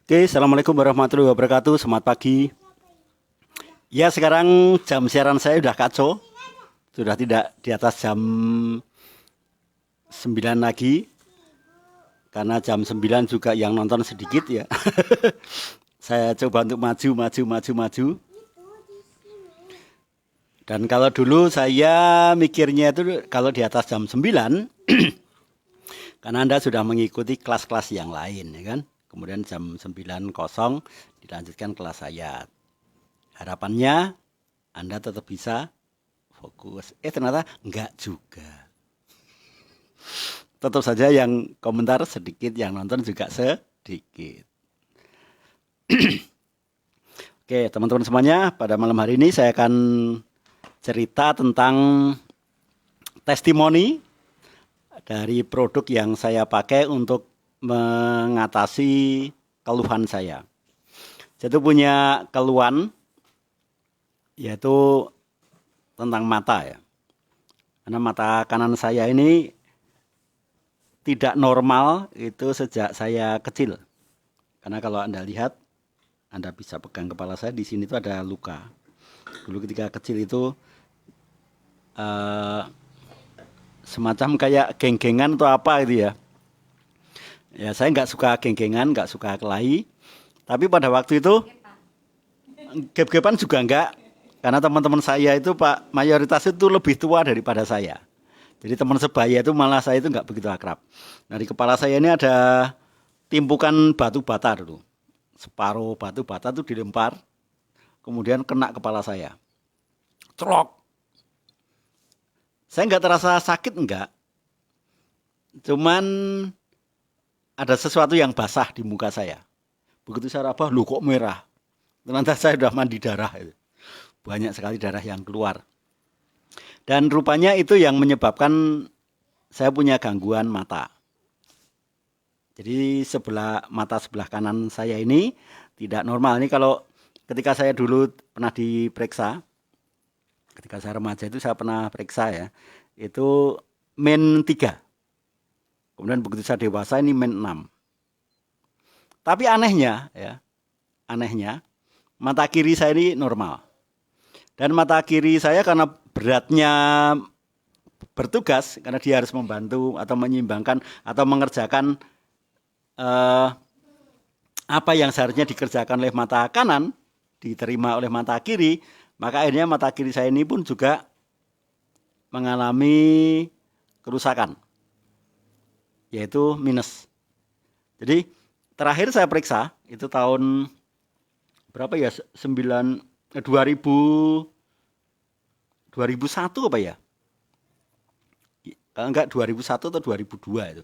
Oke, Assalamualaikum warahmatullahi wabarakatuh. Selamat pagi. Ya, sekarang jam siaran saya sudah kacau. Sudah tidak di atas jam 9 lagi. Karena jam 9 juga yang nonton sedikit ya. Saya coba untuk maju. Dan kalau dulu saya mikirnya itu kalau di atas jam 9, karena Anda sudah mengikuti kelas-kelas yang lain ya kan. Kemudian jam 9.00 dilanjutkan kelas saya. Harapannya Anda tetap bisa fokus. Ternyata enggak juga. Tetap saja yang komentar sedikit, yang nonton juga sedikit. Oke, teman-teman semuanya, pada malam hari ini saya akan cerita tentang testimoni dari produk yang saya pakai untuk mengatasi keluhan saya. Saya tuh punya keluhan yaitu tentang mata ya. Karena mata kanan saya ini tidak normal itu sejak saya kecil. Karena kalau Anda lihat, Anda bisa pegang kepala saya, di sini tuh ada luka. Dulu ketika kecil itu semacam kayak geng-gengan atau apa gitu ya. Ya saya nggak suka geng-gengan, nggak suka kelahi. Tapi pada waktu itu gep-gepan juga enggak. Karena teman-teman saya itu Pak mayoritas itu lebih tua daripada saya. Jadi teman sebaya itu malah saya itu nggak begitu akrab. Nah di kepala saya ini ada timpukan batu bata dulu. Separuh batu bata itu dilempar, kemudian kena kepala saya. Celok. Saya nggak terasa sakit enggak. Cuman ada sesuatu yang basah di muka saya. Begitu saya raba, loh kok merah. Ternyata saya sudah mandi darah. Banyak sekali darah yang keluar. Dan rupanya itu yang menyebabkan saya punya gangguan mata. Jadi mata sebelah kanan saya ini tidak normal. Ini kalau ketika saya dulu pernah diperiksa, ketika saya remaja itu saya pernah periksa ya, itu min 3. Kemudian begitu saya dewasa ini min 6. Tapi anehnya mata kiri saya ini normal. Dan mata kiri saya karena beratnya bertugas, karena dia harus membantu atau menyeimbangkan atau mengerjakan apa yang seharusnya dikerjakan oleh mata kanan, diterima oleh mata kiri, maka akhirnya mata kiri saya ini pun juga mengalami kerusakan, yaitu minus. Jadi terakhir saya periksa, itu tahun berapa ya, 2001 apa ya? Kalau enggak 2001 atau 2002 itu.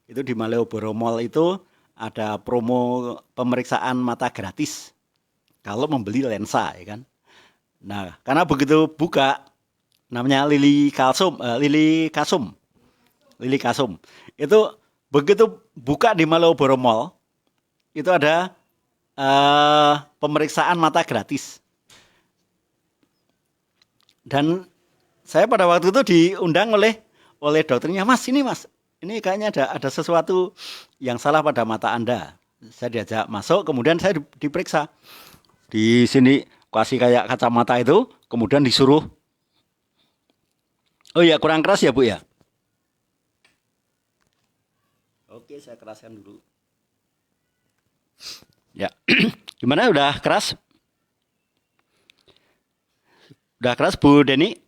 Itu di Malioboro Mall itu ada promo pemeriksaan mata gratis kalau membeli lensa ya kan. Nah, karena begitu buka namanya Lili Kasum. Itu begitu buka di Malioboro Mall itu ada pemeriksaan mata gratis. Dan saya pada waktu itu diundang oleh dokternya, Mas, ini kayaknya ada sesuatu yang salah pada mata Anda. Saya diajak masuk, kemudian saya diperiksa. Di sini kasih kayak kacamata itu, kemudian disuruh. Oh ya, kurang keras ya Bu ya? Oke, saya keraskan dulu. Ya, gimana, udah keras? Udah keras Bu Deni?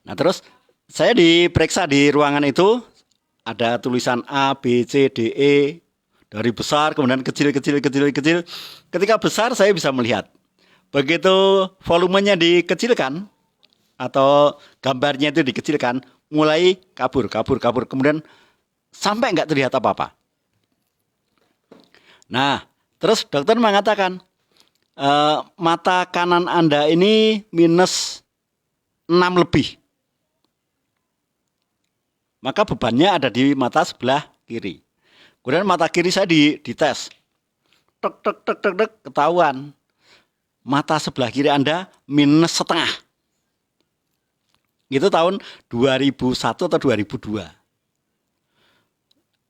Nah terus saya diperiksa di ruangan itu, ada tulisan A, B, C, D, E, dari besar kemudian kecil. Ketika besar saya bisa melihat. Begitu volumenya dikecilkan atau gambarnya itu dikecilkan, mulai kabur. Kemudian sampai nggak terlihat apa-apa. Nah, terus dokter mengatakan, mata kanan Anda ini minus 6 lebih. Maka bebannya ada di mata sebelah kiri. Kemudian mata kiri saya dites. Tek, ketahuan. Mata sebelah kiri Anda minus setengah. Itu tahun 2001 atau 2002.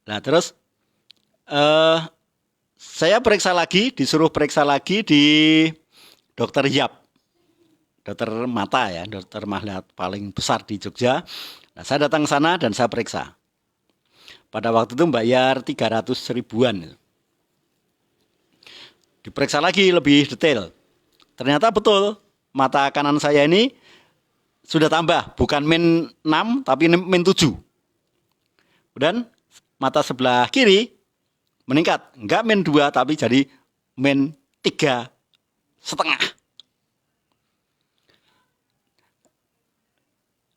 Nah terus saya periksa lagi, disuruh periksa lagi di dokter Yap, dokter mata ya, dokter mata paling besar di Jogja. Nah, saya datang ke sana dan saya periksa. Pada waktu itu bayar 300 ribuan. Diperiksa lagi lebih detail. Ternyata betul, mata kanan saya ini sudah tambah, bukan min 6 tapi min 7. Dan mata sebelah kiri meningkat, enggak min 2 tapi jadi min 3,5.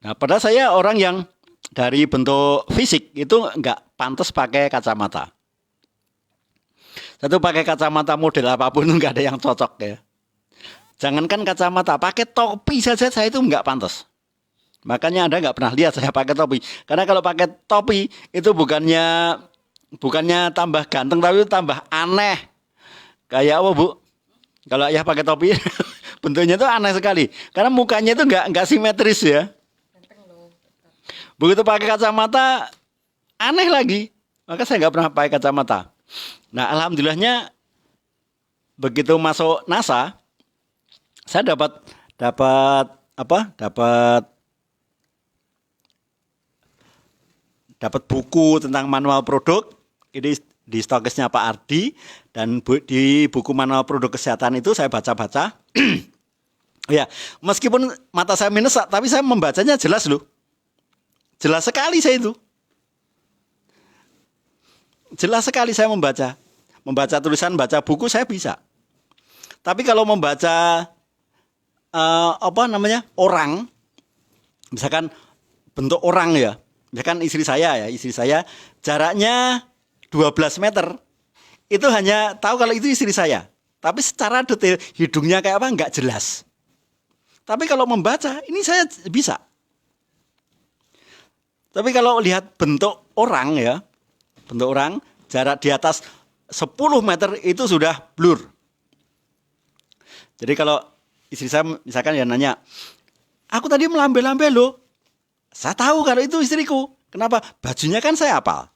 Nah, padahal saya orang yang dari bentuk fisik itu enggak pantas pakai kacamata. Satu pakai kacamata model apapun enggak ada yang cocok ya. Jangankan kacamata, pakai topi saja saya itu enggak pantas. Makanya Anda enggak pernah lihat saya pakai topi. Karena kalau pakai topi itu bukannya tambah ganteng tapi tambah aneh. Kayak apa, Bu? Kalau ayah pakai topi bentuknya itu aneh sekali. Karena mukanya itu enggak simetris ya. Begitu pakai kacamata aneh lagi. Maka saya enggak pernah pakai kacamata. Nah, alhamdulillahnya begitu masuk NASA saya dapat buku tentang manual produk ini di stokisnya Pak Ardi, dan di buku manual produk kesehatan itu saya baca-baca. Ya, meskipun mata saya minus tapi saya membacanya jelas loh. Jelas sekali saya itu. Jelas sekali saya membaca tulisan, baca buku saya bisa. Tapi kalau membaca orang, misalkan bentuk orang ya, misalkan istri saya jaraknya 12 meter, itu hanya tahu kalau itu istri saya. Tapi secara detail hidungnya kayak apa nggak jelas. Tapi kalau membaca ini saya bisa. Tapi kalau lihat bentuk orang ya, bentuk orang jarak di atas 10 meter itu sudah blur. Jadi kalau istri saya misalkan ya nanya, aku tadi melambai-lambai loh. Saya tahu kalau itu istriku. Kenapa? Bajunya kan saya hafal.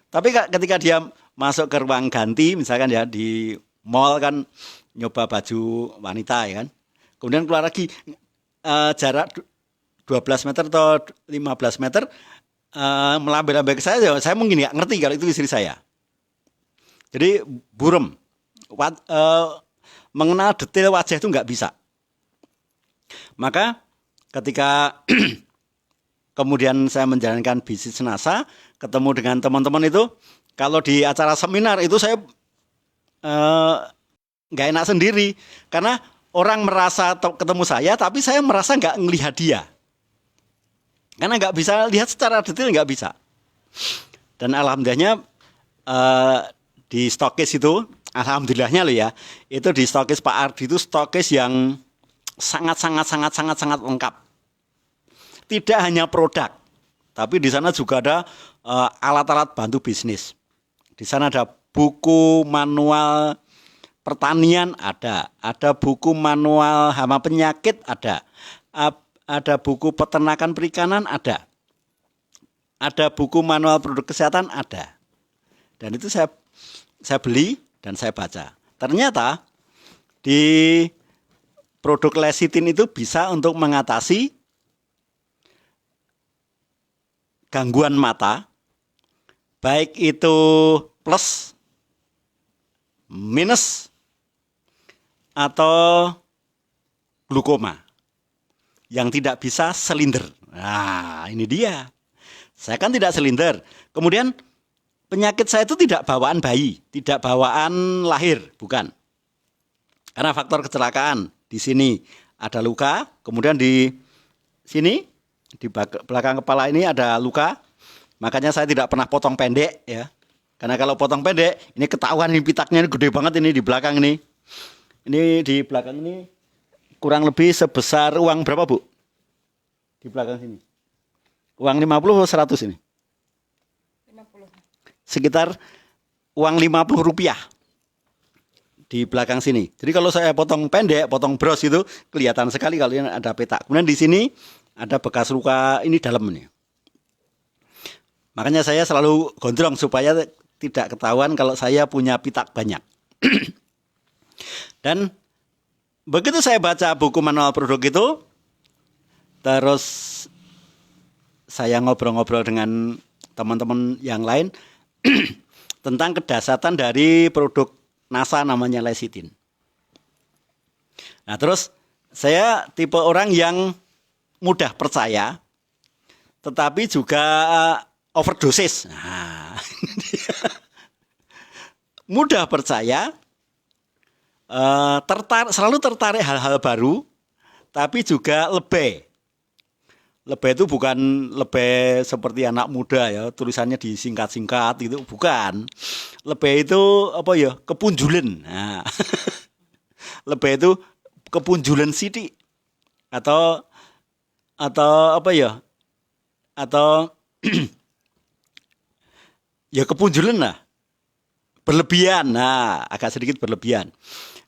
Tapi ketika dia masuk ke ruang ganti, misalkan ya di mall kan nyoba baju wanita ya kan. Kemudian keluar lagi jarak 12 meter atau 15 meter melambai-lambai ke saya mungkin nggak ngerti kalau itu istri saya. Jadi burem. Mengenal detail wajah itu nggak bisa. Maka ketika kemudian saya menjalankan bisnis NASA, ketemu dengan teman-teman itu, kalau di acara seminar itu saya nggak enak sendiri. Karena orang merasa ketemu saya, tapi saya merasa nggak ngelihat dia. Karena nggak bisa lihat secara detail, nggak bisa. Dan alhamdulillahnya di stokis itu, alhamdulillahnya loh ya, itu di stokis Pak Ardi itu stokis yang sangat lengkap. Tidak hanya produk, tapi di sana juga ada alat-alat bantu bisnis. Di sana ada buku manual pertanian ada buku manual hama penyakit ada buku peternakan perikanan ada buku manual produk kesehatan ada. Dan itu saya beli dan saya baca. Ternyata di produk lecithin itu bisa untuk mengatasi gangguan mata, baik itu plus, minus, atau glukoma yang tidak bisa silinder. Nah, ini dia. Saya kan tidak silinder. Kemudian penyakit saya itu tidak bawaan bayi, tidak bawaan lahir, bukan. Karena faktor kecelakaan. Di sini ada luka, kemudian di sini di belakang kepala ini ada luka. Makanya saya tidak pernah potong pendek ya. Karena kalau potong pendek, ini ketahuan ini pitaknya ini gede banget ini di belakang ini. Ini di belakang ini kurang lebih sebesar uang berapa, Bu? Di belakang sini. Uang 50 atau 100 ini? 50. Sekitar uang 50 rupiah. Di belakang sini. Jadi kalau saya potong pendek, potong bros itu kelihatan sekali kalau ini ada petak. Kemudian di sini ada bekas luka ini dalam ini. Makanya saya selalu gondrong supaya tidak ketahuan kalau saya punya pitak banyak. Dan begitu saya baca buku manual produk itu, terus saya ngobrol-ngobrol dengan teman-teman yang lain tentang kedasatan dari produk NASA namanya lecithin. Nah, terus saya tipe orang yang mudah percaya, tetapi juga overdosis. Nah, mudah percaya, selalu tertarik hal-hal baru, tapi juga lebay. Lebay itu bukan lebay seperti anak muda ya, tulisannya disingkat-singkat itu bukan. Lebay itu apa ya? Kepunjulan. Nah, lebay itu kepunjulan sidik atau apa ya? Atau ya kepunjulan lah. Berlebihan. Nah, agak sedikit berlebihan.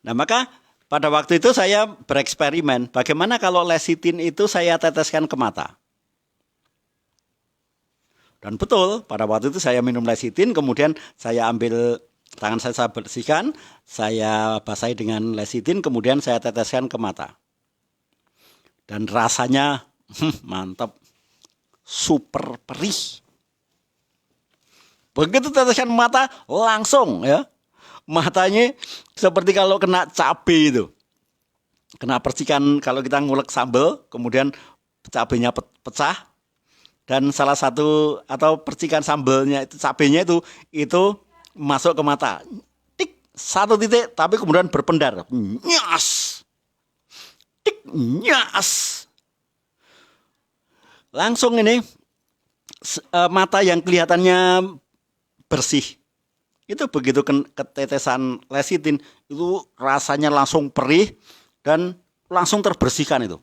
Nah, maka pada waktu itu saya bereksperimen, bagaimana kalau lecithin itu saya teteskan ke mata. Dan betul, pada waktu itu saya minum lecithin, kemudian saya ambil tangan saya bersihkan, saya basahi dengan lecithin, kemudian saya teteskan ke mata. Dan rasanya mantap, super perih. Begitu teteskan mata, langsung ya. Matanya seperti kalau kena cabai itu. Kena percikan kalau kita ngulek sambal, kemudian cabainya pecah. Dan salah satu atau percikan sambalnya itu cabainya itu masuk ke mata. Tik, satu titik tapi kemudian berpendar. Nyas. Tik, nyas. Langsung ini mata yang kelihatannya bersih. Itu begitu ketetesan lecithin itu rasanya langsung perih dan langsung terbersihkan itu.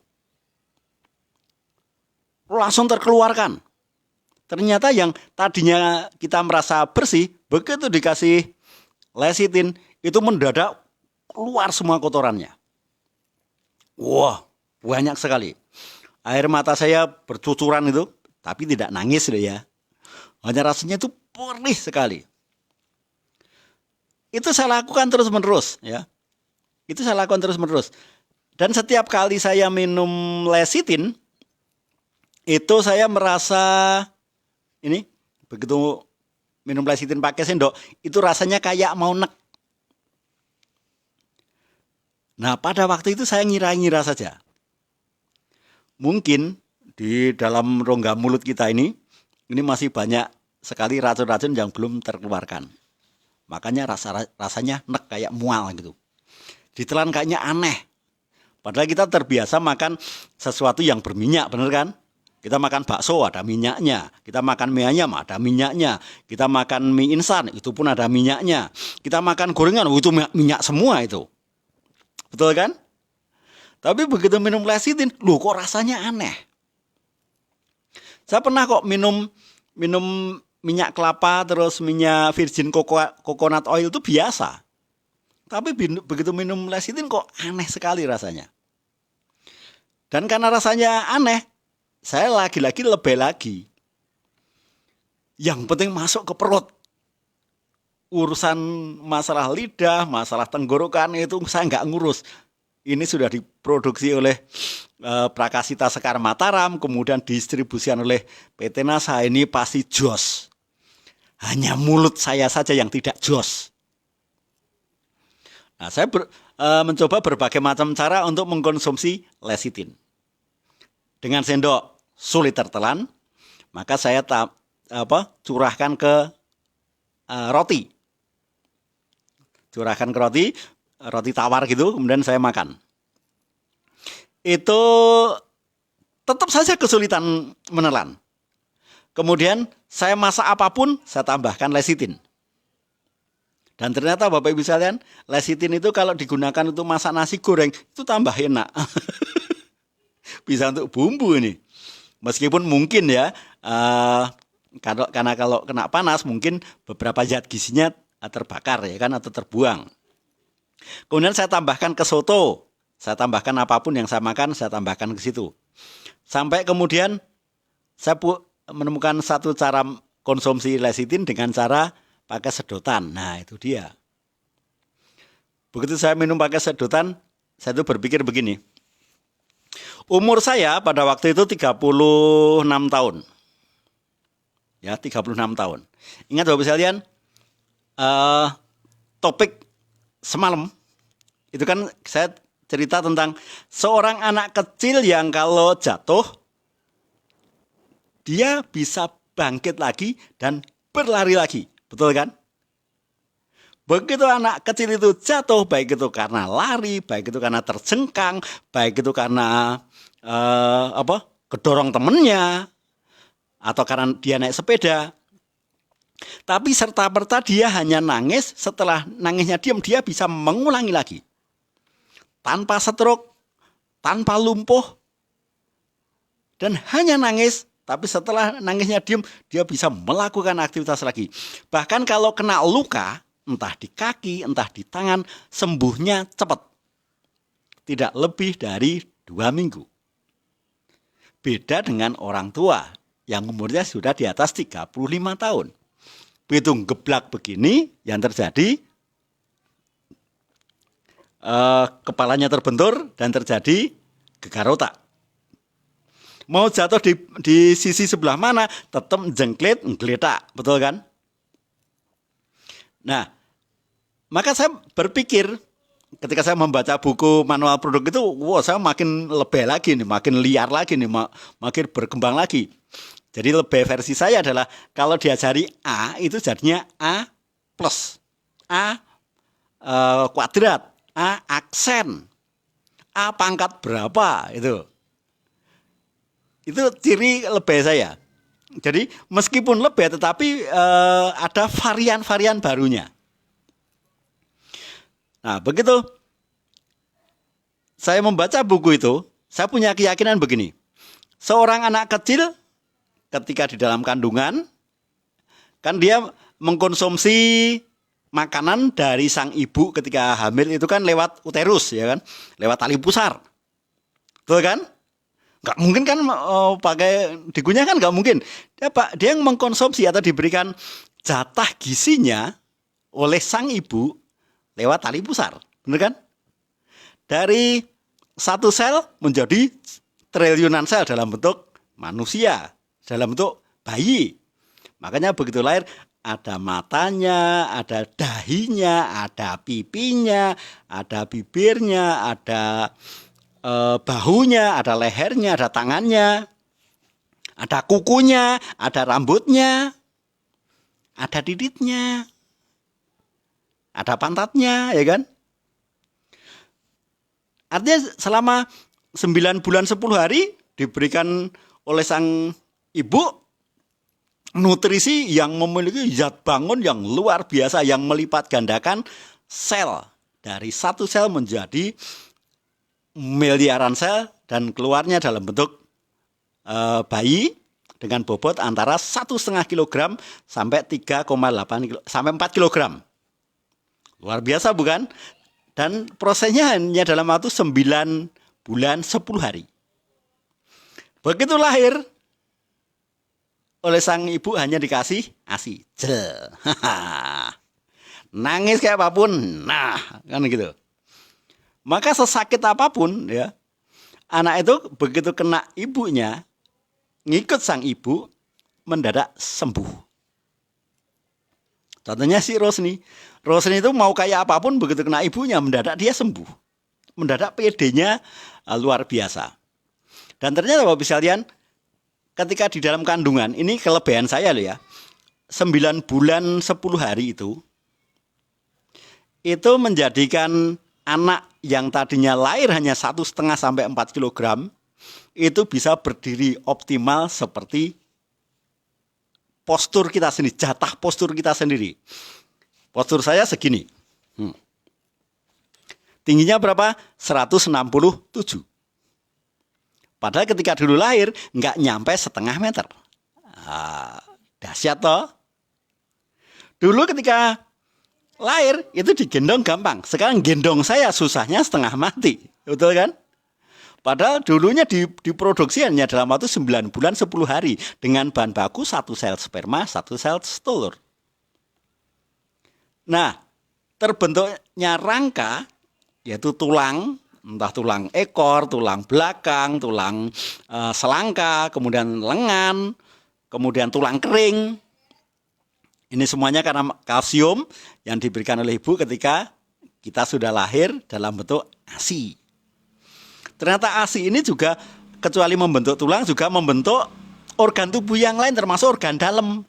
Langsung terkeluarkan. Ternyata yang tadinya kita merasa bersih, begitu dikasih lecithin itu mendadak keluar semua kotorannya. Wah, banyak sekali. Air mata saya bercucuran itu, tapi tidak nangis loh ya. Hanya rasanya itu perih sekali. Itu saya lakukan terus-menerus ya. Itu saya lakukan terus-menerus. Dan setiap kali saya minum lecithin itu saya merasa ini begitu minum lecithin pakai sendok itu rasanya kayak mau nek. Nah, pada waktu itu saya ngira-ngira saja. Mungkin di dalam rongga mulut kita ini masih banyak sekali racun-racun yang belum terkeluarkan. Makanya rasanya nek kayak mual gitu. Ditelan kayaknya aneh. Padahal kita terbiasa makan sesuatu yang berminyak, bener kan? Kita makan bakso ada minyaknya. Kita makan mie ayam ada minyaknya. Kita makan mie instan itu pun ada minyaknya. Kita makan gorengan itu minyak semua itu. Betul kan? Tapi begitu minum lecithin, loh kok rasanya aneh. Saya pernah kok minum minyak kelapa terus minyak virgin coconut oil itu biasa. Tapi begitu minum lecithin kok aneh sekali rasanya. Dan karena rasanya aneh, saya lagi-lagi lebih lagi. Yang penting masuk ke perut. Urusan masalah lidah, masalah tenggorokan itu saya nggak ngurus. Ini sudah diproduksi oleh Prakasita Sekar Mataram, kemudian didistribusikan oleh PT NASA, ini pasti jos. Hanya mulut saya saja yang tidak jos. Nah, saya mencoba berbagai macam cara untuk mengkonsumsi lecithin. Dengan sendok sulit tertelan, maka saya curahkan ke roti. Curahkan ke roti tawar gitu, kemudian saya makan. Itu tetap saja kesulitan menelan. Kemudian saya masak apapun, saya tambahkan lecithin. Dan ternyata Bapak Ibu sekalian, lecithin itu kalau digunakan untuk masak nasi goreng, itu tambah enak. Bisa untuk bumbu ini. Meskipun mungkin ya, karena kalau kena panas, mungkin beberapa zat gizinya terbakar ya kan, atau terbuang. Kemudian saya tambahkan ke soto. Saya tambahkan apapun yang saya makan, saya tambahkan ke situ. Sampai kemudian saya menemukan satu cara konsumsi lecithin dengan cara pakai sedotan. Nah, itu dia. Begitu saya minum pakai sedotan, saya tuh berpikir begini. Umur saya pada waktu itu 36 tahun. Ya, 36 tahun. Ingat Bapak sekalian, topik semalam itu kan saya cerita tentang seorang anak kecil yang kalau jatuh dia bisa bangkit lagi dan berlari lagi. Betul kan? Begitu anak kecil itu jatuh, baik itu karena lari, baik itu karena terjengkang, baik itu karena kedorong temennya, atau karena dia naik sepeda. Tapi serta-merta dia hanya nangis, setelah nangisnya diam, dia bisa mengulangi lagi. Tanpa stroke, tanpa lumpuh, dan hanya nangis, tapi setelah nangisnya diam, dia bisa melakukan aktivitas lagi. Bahkan kalau kena luka, entah di kaki, entah di tangan, sembuhnya cepat. Tidak lebih dari 2 minggu. Beda dengan orang tua yang umurnya sudah di atas 35 tahun. Begitu geblak begini, yang terjadi kepalanya terbentur dan terjadi gegar otak. Mau jatuh di sisi sebelah mana, tetap jengklit, nggeletak, betul kan? Nah, maka saya berpikir ketika saya membaca buku manual produk itu, saya makin lebih lagi nih, makin liar lagi nih, makin berkembang lagi. Jadi lebih versi saya adalah kalau diajari A itu jadinya A plus, A kuadrat, A aksen, A pangkat berapa itu. Itu ciri lebih saya. Jadi meskipun lebih tetapi ada varian-varian barunya. Nah, begitu saya membaca buku itu, saya punya keyakinan begini. Seorang anak kecil ketika di dalam kandungan, kan dia mengkonsumsi makanan dari sang ibu ketika hamil itu kan lewat uterus, ya kan? Lewat tali pusar. Betul kan? Nggak mungkin kan pakai digunyah kan nggak mungkin. Dia yang mengkonsumsi atau diberikan jatah gizinya oleh sang ibu lewat tali pusar, benar kan? Dari satu sel menjadi triliunan sel dalam bentuk manusia, dalam bentuk bayi. Makanya begitu lahir ada matanya, ada dahinya, ada pipinya, ada bibirnya, ada bahunya, ada lehernya, ada tangannya, ada kukunya, ada rambutnya, ada titiknya, ada pantatnya, ya kan? Artinya selama 9 bulan 10 hari diberikan oleh sang ibu nutrisi yang memiliki zat bangun yang luar biasa, yang melipat gandakan sel. Dari satu sel menjadi miliaran sel dan keluarnya dalam bentuk bayi dengan bobot antara 1,5 kg sampai 3,8 sampai 4 kg. Luar biasa bukan? Dan prosesnya hanya dalam waktu 9 bulan 10 hari. Begitu lahir, oleh sang ibu hanya dikasih ASI. Nangis kayak apapun. Nah, kan gitu. Maka sesakit apapun ya, anak itu begitu kena ibunya, ngikut sang ibu, mendadak sembuh. Contohnya si Rosni. Rosni itu mau kayak apapun begitu kena ibunya mendadak dia sembuh. Mendadak PD-nya luar biasa. Dan ternyata Bapak sekalian, ketika di dalam kandungan, ini kelebihan saya loh ya. 9 bulan 10 hari itu menjadikan anak yang tadinya lahir hanya 1,5 sampai 4 kg itu bisa berdiri optimal seperti postur kita sendiri, jatah postur kita sendiri. Postur saya segini. Tingginya berapa? 167. Padahal ketika dulu lahir nggak nyampe setengah meter. Dahsyat toh. Dulu ketika lahir itu digendong gampang. Sekarang gendong saya susahnya setengah mati. Betul kan? Padahal dulunya diproduksi hanya dalam waktu 9 bulan 10 hari. Dengan bahan baku 1 sel sperma, 1 sel telur. Nah, terbentuknya rangka, yaitu tulang, entah tulang ekor, tulang belakang, tulang selangka, kemudian lengan, kemudian tulang kering. Ini semuanya karena kalsium yang diberikan oleh ibu ketika kita sudah lahir dalam bentuk ASI. Ternyata ASI ini juga kecuali membentuk tulang juga membentuk organ tubuh yang lain termasuk organ dalam.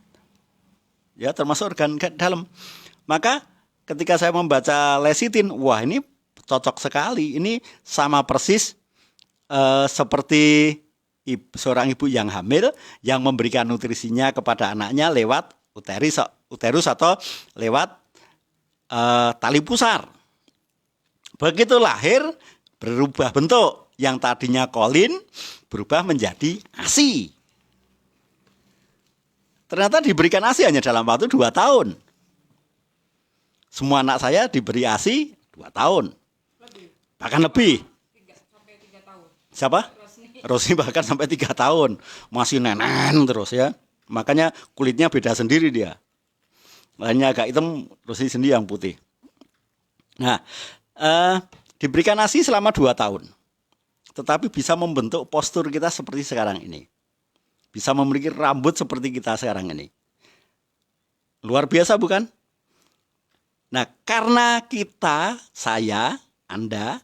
Ya, termasuk organ dalam. Maka ketika saya membaca lecitin, wah ini cocok sekali. Ini sama persis seperti seorang ibu yang hamil yang memberikan nutrisinya kepada anaknya lewat uterus atau lewat tali pusar. Begitu lahir berubah bentuk, yang tadinya kolin berubah menjadi ASI. Ternyata diberikan ASI hanya dalam waktu 2 tahun. Semua anak saya diberi ASI 2 tahun. Bahkan lebih. 3 tahun. Siapa? Rosni bahkan sampai 3 tahun. Masih nenen terus ya. Makanya kulitnya beda sendiri dia. Lainnya agak hitam, Rosni sendiri yang putih. Nah, diberikan ASI selama 2 tahun. Tetapi bisa membentuk postur kita seperti sekarang ini. Bisa memiliki rambut seperti kita sekarang ini. Luar biasa bukan? Nah, karena kita, saya, Anda,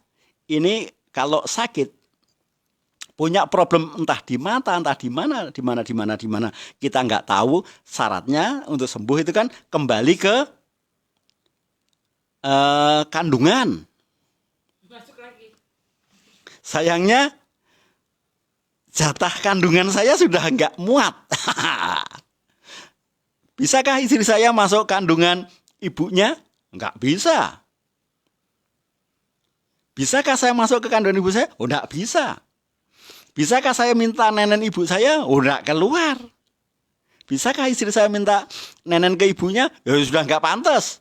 ini kalau sakit, punya problem entah di mata, entah di mana, kita nggak tahu, syaratnya untuk sembuh itu kan kembali ke kandungan. Masuk lagi. Sayangnya, jatah kandungan saya sudah nggak muat. Bisakah istri saya masuk kandungan ibunya? Nggak bisa. Bisakah saya masuk ke kandungan ibu saya? Oh, nggak bisa. Bisakah saya minta nenen ibu saya? Oh, nggak keluar. Bisakah istri saya minta nenen ke ibunya? Ya sudah nggak pantas.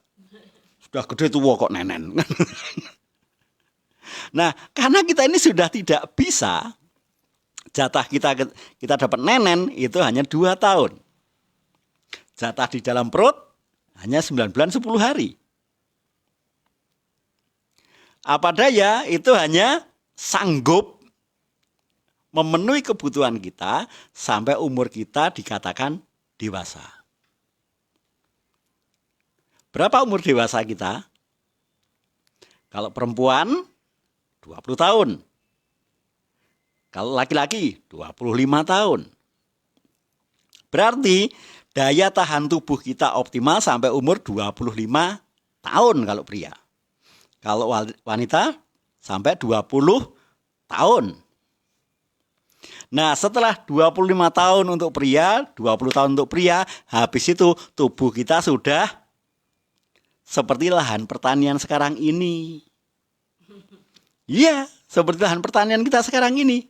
Sudah gede tua kok nenen. Nah, karena kita ini sudah tidak bisa, jatah kita dapat nenen itu hanya 2 tahun. Jatah di dalam perut hanya 9 bulan 10 hari. Apa daya itu hanya sanggup memenuhi kebutuhan kita sampai umur kita dikatakan dewasa. Berapa umur dewasa kita? Kalau perempuan 20 tahun. Kalau laki-laki 25 tahun. Berarti daya tahan tubuh kita optimal sampai umur 25 tahun kalau pria. Kalau wanita sampai 20 tahun. Nah, setelah 25 tahun untuk pria, 20 tahun untuk pria, habis itu tubuh kita sudah seperti lahan pertanian sekarang ini. Iya, seperti lahan pertanian kita sekarang ini.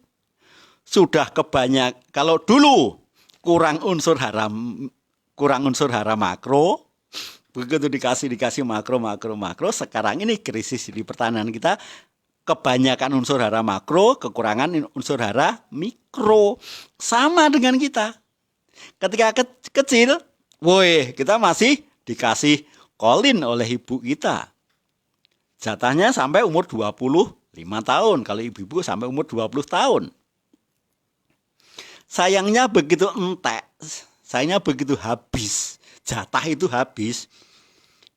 Sudah kebanyak, kalau dulu kurang unsur hara makro, begitu dikasih makro, sekarang ini krisis di pertanian kita, kebanyakan unsur hara makro, kekurangan unsur hara mikro. Sama dengan kita. Ketika kecil, kita masih dikasih kolin oleh ibu kita. Jatahnya sampai umur 25 tahun, kalau ibu-ibu sampai umur 20 tahun. Sayangnya begitu entek, sayangnya begitu habis, jatah itu habis,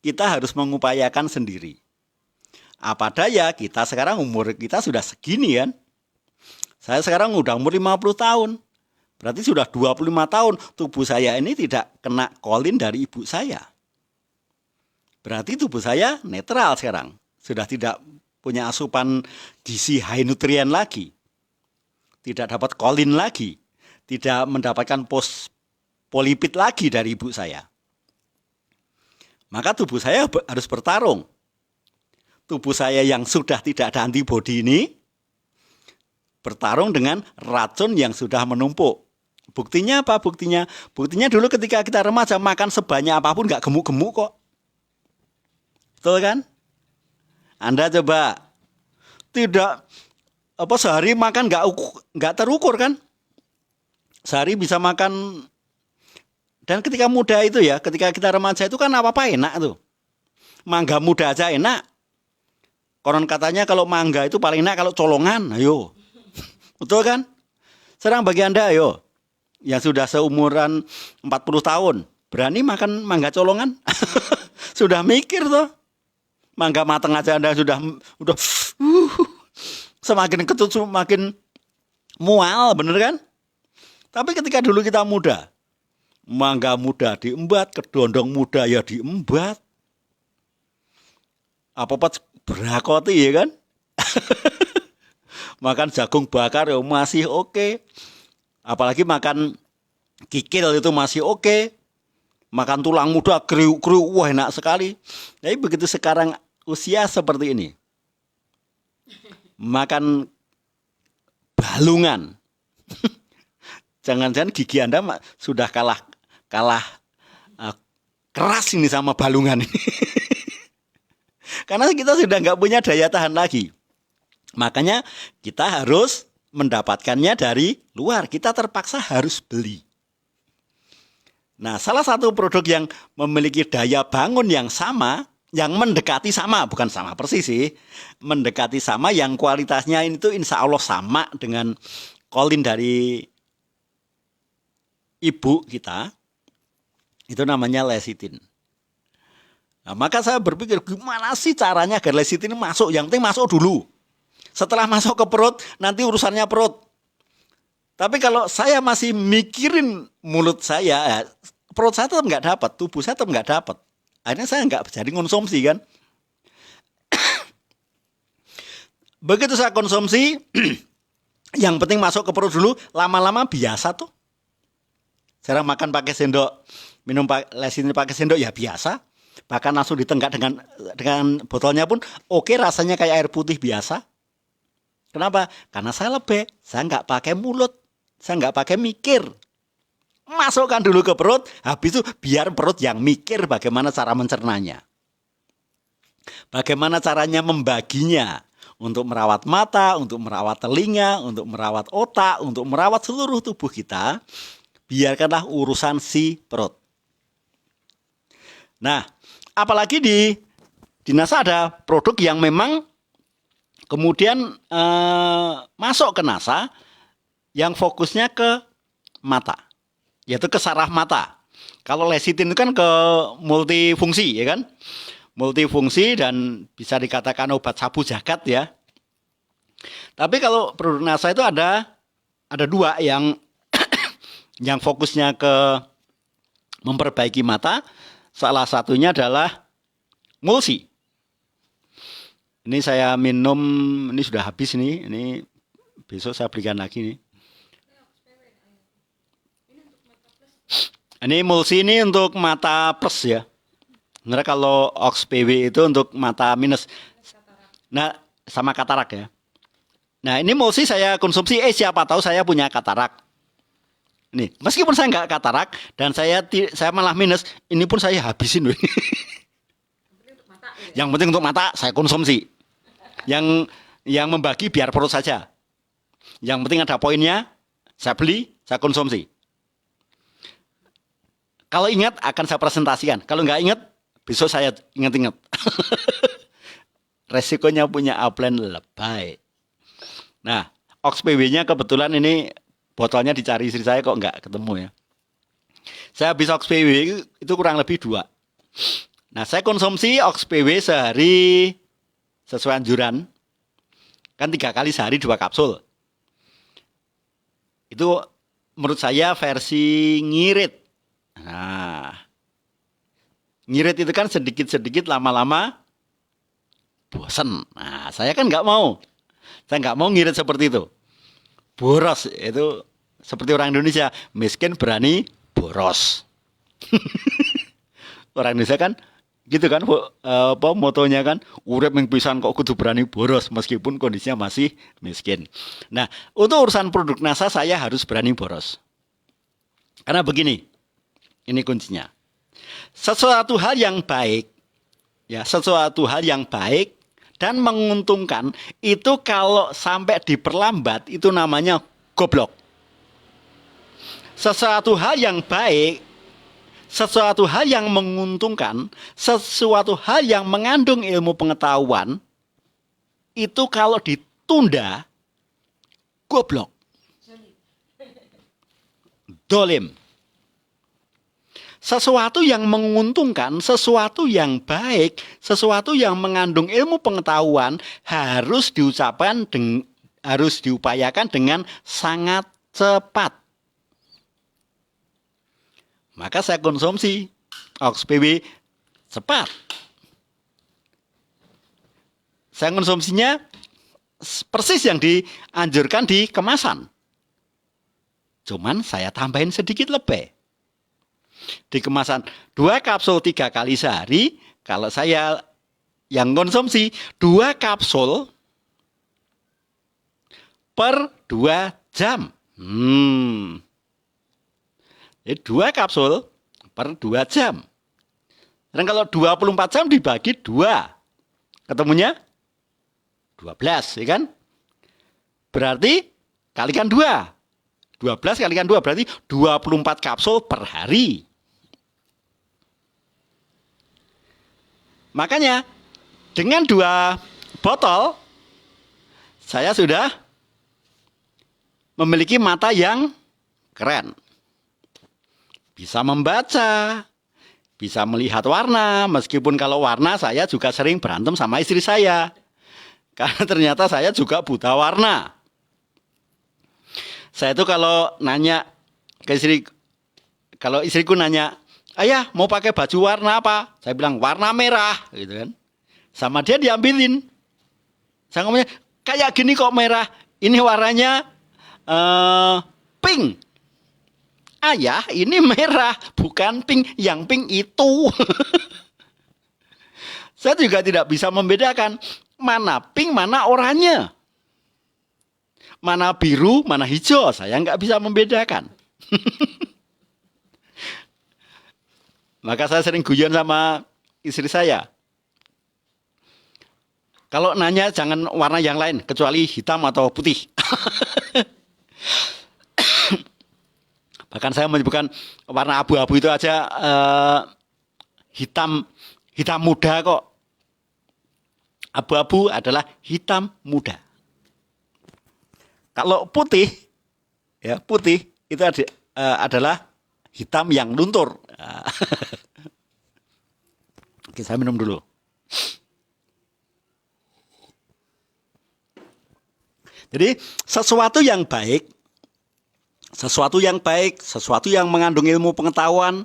kita harus mengupayakan sendiri. Apa daya kita sekarang umur kita sudah segini kan. Saya sekarang udah umur 50 tahun. Berarti sudah 25 tahun tubuh saya ini tidak kena kolin dari ibu saya. Berarti tubuh saya netral sekarang. Sudah tidak punya asupan gizi high nutrien lagi. Tidak dapat kolin lagi. Tidak mendapatkan polipid lagi dari ibu saya. Maka tubuh saya harus bertarung. Tubuh saya yang sudah tidak ada antibodi ini bertarung dengan racun yang sudah menumpuk. Buktinya apa? Buktinya dulu ketika kita remaja makan sebanyak apapun nggak gemuk-gemuk kok. Betul kan? Anda coba tidak sehari makan nggak terukur kan? Sehari bisa makan, dan ketika muda itu ya, ketika kita remaja itu kan apa-apa enak tuh. Mangga muda aja enak. Konon katanya kalau mangga itu paling enak kalau colongan. Ayo. Betul kan? Sekarang bagi Anda ayo yang sudah seumuran 40 tahun, berani makan mangga colongan? Sudah mikir tuh. Mangga matang aja Anda sudah semakin ketut semakin mual, bener kan? Tapi ketika dulu kita muda, mangga muda diembat, kedondong muda ya diembat. Apa-apa berakoti ya kan? Makan jagung bakar ya masih oke. Apalagi makan kikil itu masih oke. Makan tulang muda kriuk-kriuk, wah enak sekali. Tapi begitu sekarang usia seperti ini, makan balungan. Jangan-jangan gigi Anda sudah kalah keras ini sama balungan ini. Karena kita sudah nggak punya daya tahan lagi. Makanya kita harus mendapatkannya dari luar. Kita terpaksa harus beli. Nah, salah satu produk yang memiliki daya bangun yang sama, yang mendekati sama, bukan sama persis sih, mendekati sama, yang kualitasnya itu insya Allah sama dengan kolin dari ibu kita, itu namanya lecithin. Nah, maka saya berpikir gimana sih caranya agar lecithin masuk? Yang penting masuk dulu. Setelah masuk ke perut, nanti urusannya perut. Tapi kalau saya masih mikirin mulut saya, perut saya tetap nggak dapat, tubuh saya tetap nggak dapat. Akhirnya saya nggak jadi konsumsi kan. Begitu saya konsumsi, yang penting masuk ke perut dulu, lama-lama biasa tuh. Sekarang makan pakai sendok, minum lecithin pakai sendok ya biasa. Bahkan langsung ditenggak dengan botolnya pun oke, rasanya kayak air putih biasa. Kenapa? Karena saya lebih, saya nggak pakai mulut, saya nggak pakai mikir. Masukkan dulu ke perut, habis itu biar perut yang mikir bagaimana cara mencernanya. Bagaimana caranya membaginya. Untuk merawat mata, untuk merawat telinga, untuk merawat otak, untuk merawat seluruh tubuh kita. Biarkanlah urusan si perut. Nah, apalagi di NASA ada produk yang memang kemudian masuk ke NASA yang fokusnya ke mata, yaitu ke saraf mata. Kalau lecithin itu kan ke multifungsi, ya kan? Multifungsi dan bisa dikatakan obat sapu jagat ya. Tapi kalau produk NASA itu ada dua yang yang fokusnya ke memperbaiki mata. Salah satunya adalah mulsi. Ini saya minum, ini sudah habis nih. Ini besok saya belikan lagi nih. Ini mulsi ini untuk mata plus ya. Sebenarnya kalau Ox PW itu untuk mata minus. Nah, sama katarak ya. Nah, ini mulsi saya konsumsi. Siapa tahu saya punya katarak. Nih, meskipun saya nggak katarak dan saya malah minus, ini pun saya habisin. Yang penting untuk mata saya konsumsi. Yang membagi biar perut saja. Yang penting ada poinnya, saya beli, saya konsumsi. Kalau ingat akan saya presentasikan. Kalau nggak ingat, besok saya ingat-ingat. Resikonya punya upline lebay. Nah, Ox PW-nya kebetulan ini botolnya dicari istri saya kok nggak ketemu ya. Saya habis Ox PW itu kurang lebih 2. Nah, saya konsumsi Ox PW sehari sesuai anjuran. Kan 3 kali sehari 2 kapsul. Itu menurut saya versi ngirit. Nah, ngirit itu kan sedikit-sedikit lama-lama bosen. Nah, saya kan nggak mau. Saya nggak mau ngirit seperti itu. Boros itu seperti orang Indonesia, miskin berani boros. Orang Indonesia kan gitu kan, motonya kan, urip ming pisan kok kudu berani boros meskipun kondisinya masih miskin. Nah, untuk urusan produk NASA saya harus berani boros. Karena begini, ini kuncinya. Sesuatu hal yang baik, ya, sesuatu hal yang baik dan menguntungkan itu kalau sampai diperlambat itu namanya goblok. Sesuatu hal yang baik sesuatu hal yang menguntungkan, sesuatu hal yang mengandung ilmu pengetahuan, itu kalau ditunda, goblok, dolim. Sesuatu yang menguntungkan, sesuatu yang baik, sesuatu yang mengandung ilmu pengetahuan harus harus diupayakan dengan sangat cepat. Maka saya konsumsi Ox PW cepat. Saya konsumsinya persis yang dianjurkan di kemasan. Cuman saya tambahin sedikit lebih. Di kemasan 2 kapsul 3 kali sehari, kalau saya yang konsumsi 2 kapsul per 2 jam. Jadi 2 kapsul per 2 jam. Dan kalau 24 jam dibagi 2, ketemunya 12, ya kan? Berarti kalikan 2. 12 kalikan 2 berarti 24 kapsul per hari. Makanya dengan 2 botol saya sudah memiliki mata yang keren. Bisa membaca, bisa melihat warna, meskipun kalau warna saya juga sering berantem sama istri saya. Karena ternyata saya juga buta warna. Saya itu kalau nanya ke istri, kalau istriku nanya, "Ayah, mau pakai baju warna apa?" Saya bilang, "Warna merah," gitu kan. Sama dia diambilin. Saya ngomongnya, "Kayak gini kok merah. Ini warnanya pink." "Ayah, ini merah, bukan pink. Yang pink itu." Saya juga tidak bisa membedakan mana pink, mana oranye. Mana biru, mana hijau. Saya nggak bisa membedakan. Maka saya sering guyon sama istri saya. Kalau nanya jangan warna yang lain, kecuali hitam atau putih. Bahkan saya menyebutkan warna abu-abu itu aja hitam muda kok. Abu-abu adalah hitam muda. Kalau putih, ya putih itu adalah hitam yang luntur. Oke, saya minum dulu. Jadi sesuatu yang baik, sesuatu yang mengandung ilmu pengetahuan,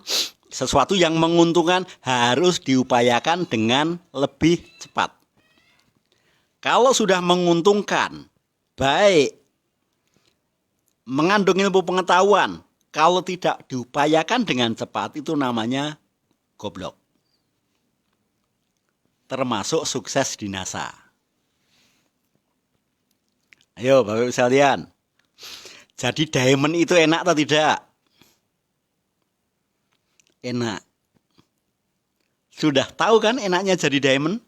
sesuatu yang menguntungkan harus diupayakan dengan lebih cepat. Kalau sudah menguntungkan, baik, mengandung ilmu pengetahuan, kalau tidak diupayakan dengan cepat itu namanya goblok. Termasuk sukses di NASA. Ayo Bapak Ibu sekalian. Jadi diamond itu enak atau tidak? Enak. Sudah tahu kan enaknya jadi diamond?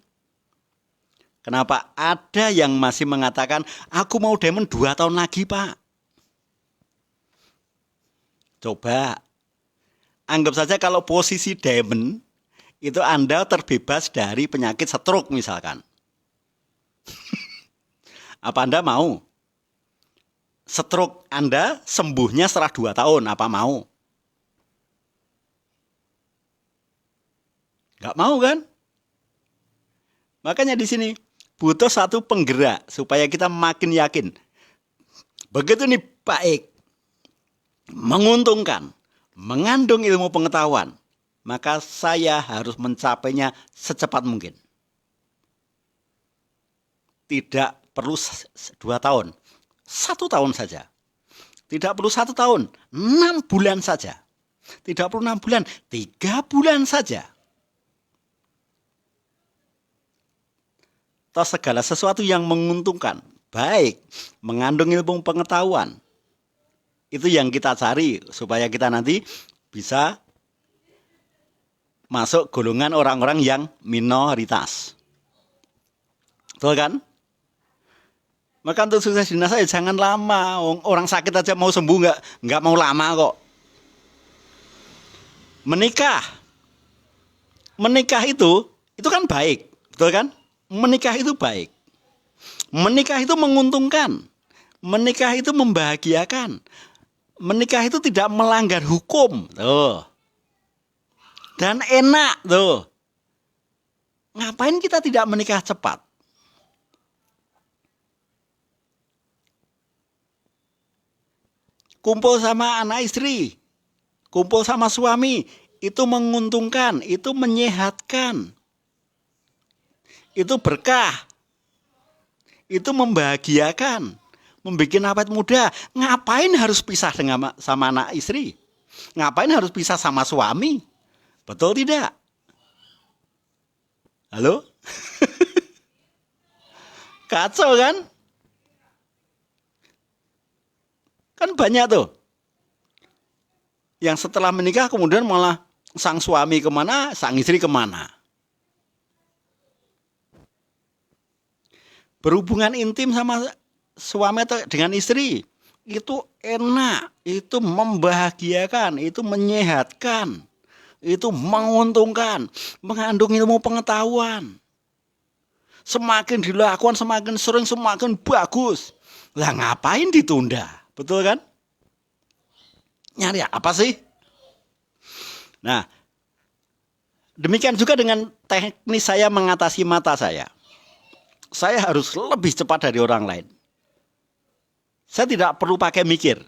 Kenapa ada yang masih mengatakan, "Aku mau diamond 2 tahun lagi, Pak." Coba, anggap saja kalau posisi diamond, itu Anda terbebas dari penyakit stroke misalkan. Apa Anda mau? Stroke Anda sembuhnya setelah 2 tahun, apa mau? Nggak mau kan? Makanya di sini butuh satu penggerak supaya kita makin yakin. Begitu nih baik, menguntungkan, mengandung ilmu pengetahuan, maka saya harus mencapainya secepat mungkin. Tidak perlu 2 tahun, 1 tahun saja. Tidak perlu 1 tahun, 6 bulan saja. Tidak perlu 6 bulan, 3 bulan saja. Atau segala sesuatu yang menguntungkan, baik, mengandung ilmu pengetahuan. Itu yang kita cari supaya kita nanti bisa masuk golongan orang-orang yang minoritas. Betul kan? Maka untuk sukses di NASA ya jangan lama. Orang sakit aja mau sembuh nggak mau lama kok. Menikah. Menikah itu kan baik, betul kan? Menikah itu baik. Menikah itu menguntungkan. Menikah itu membahagiakan. Menikah itu tidak melanggar hukum. Tuh. Dan enak, tuh. Ngapain kita tidak menikah cepat? Kumpul sama anak istri, kumpul sama suami, itu menguntungkan, itu menyehatkan, itu berkah, itu membahagiakan, membuat awet muda. Ngapain harus pisah sama anak istri? Ngapain harus pisah sama suami? Betul tidak? Halo? Kacau kan? Kan banyak tuh yang setelah menikah kemudian malah sang suami kemana, sang istri kemana. Berhubungan intim sama suami atau dengan istri itu enak, itu membahagiakan, itu menyehatkan, itu menguntungkan, mengandung ilmu pengetahuan. Semakin dilakukan, semakin sering, semakin bagus. Lah ngapain ditunda? Betul kan? Nyari apa sih? Nah, demikian juga dengan teknis saya mengatasi mata saya. Saya harus lebih cepat dari orang lain. Saya tidak perlu pakai mikir.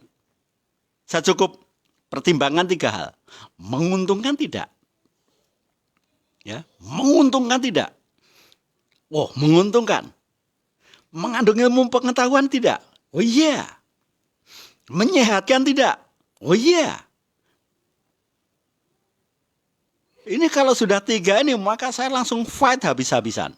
Saya cukup pertimbangkan 3 hal. Menguntungkan tidak? Ya, menguntungkan tidak? Oh, menguntungkan. Mengandung ilmu pengetahuan tidak? Oh iya. Menyehatkan tidak? Oh iya. Ini kalau sudah 3 ini maka saya langsung fight habis-habisan.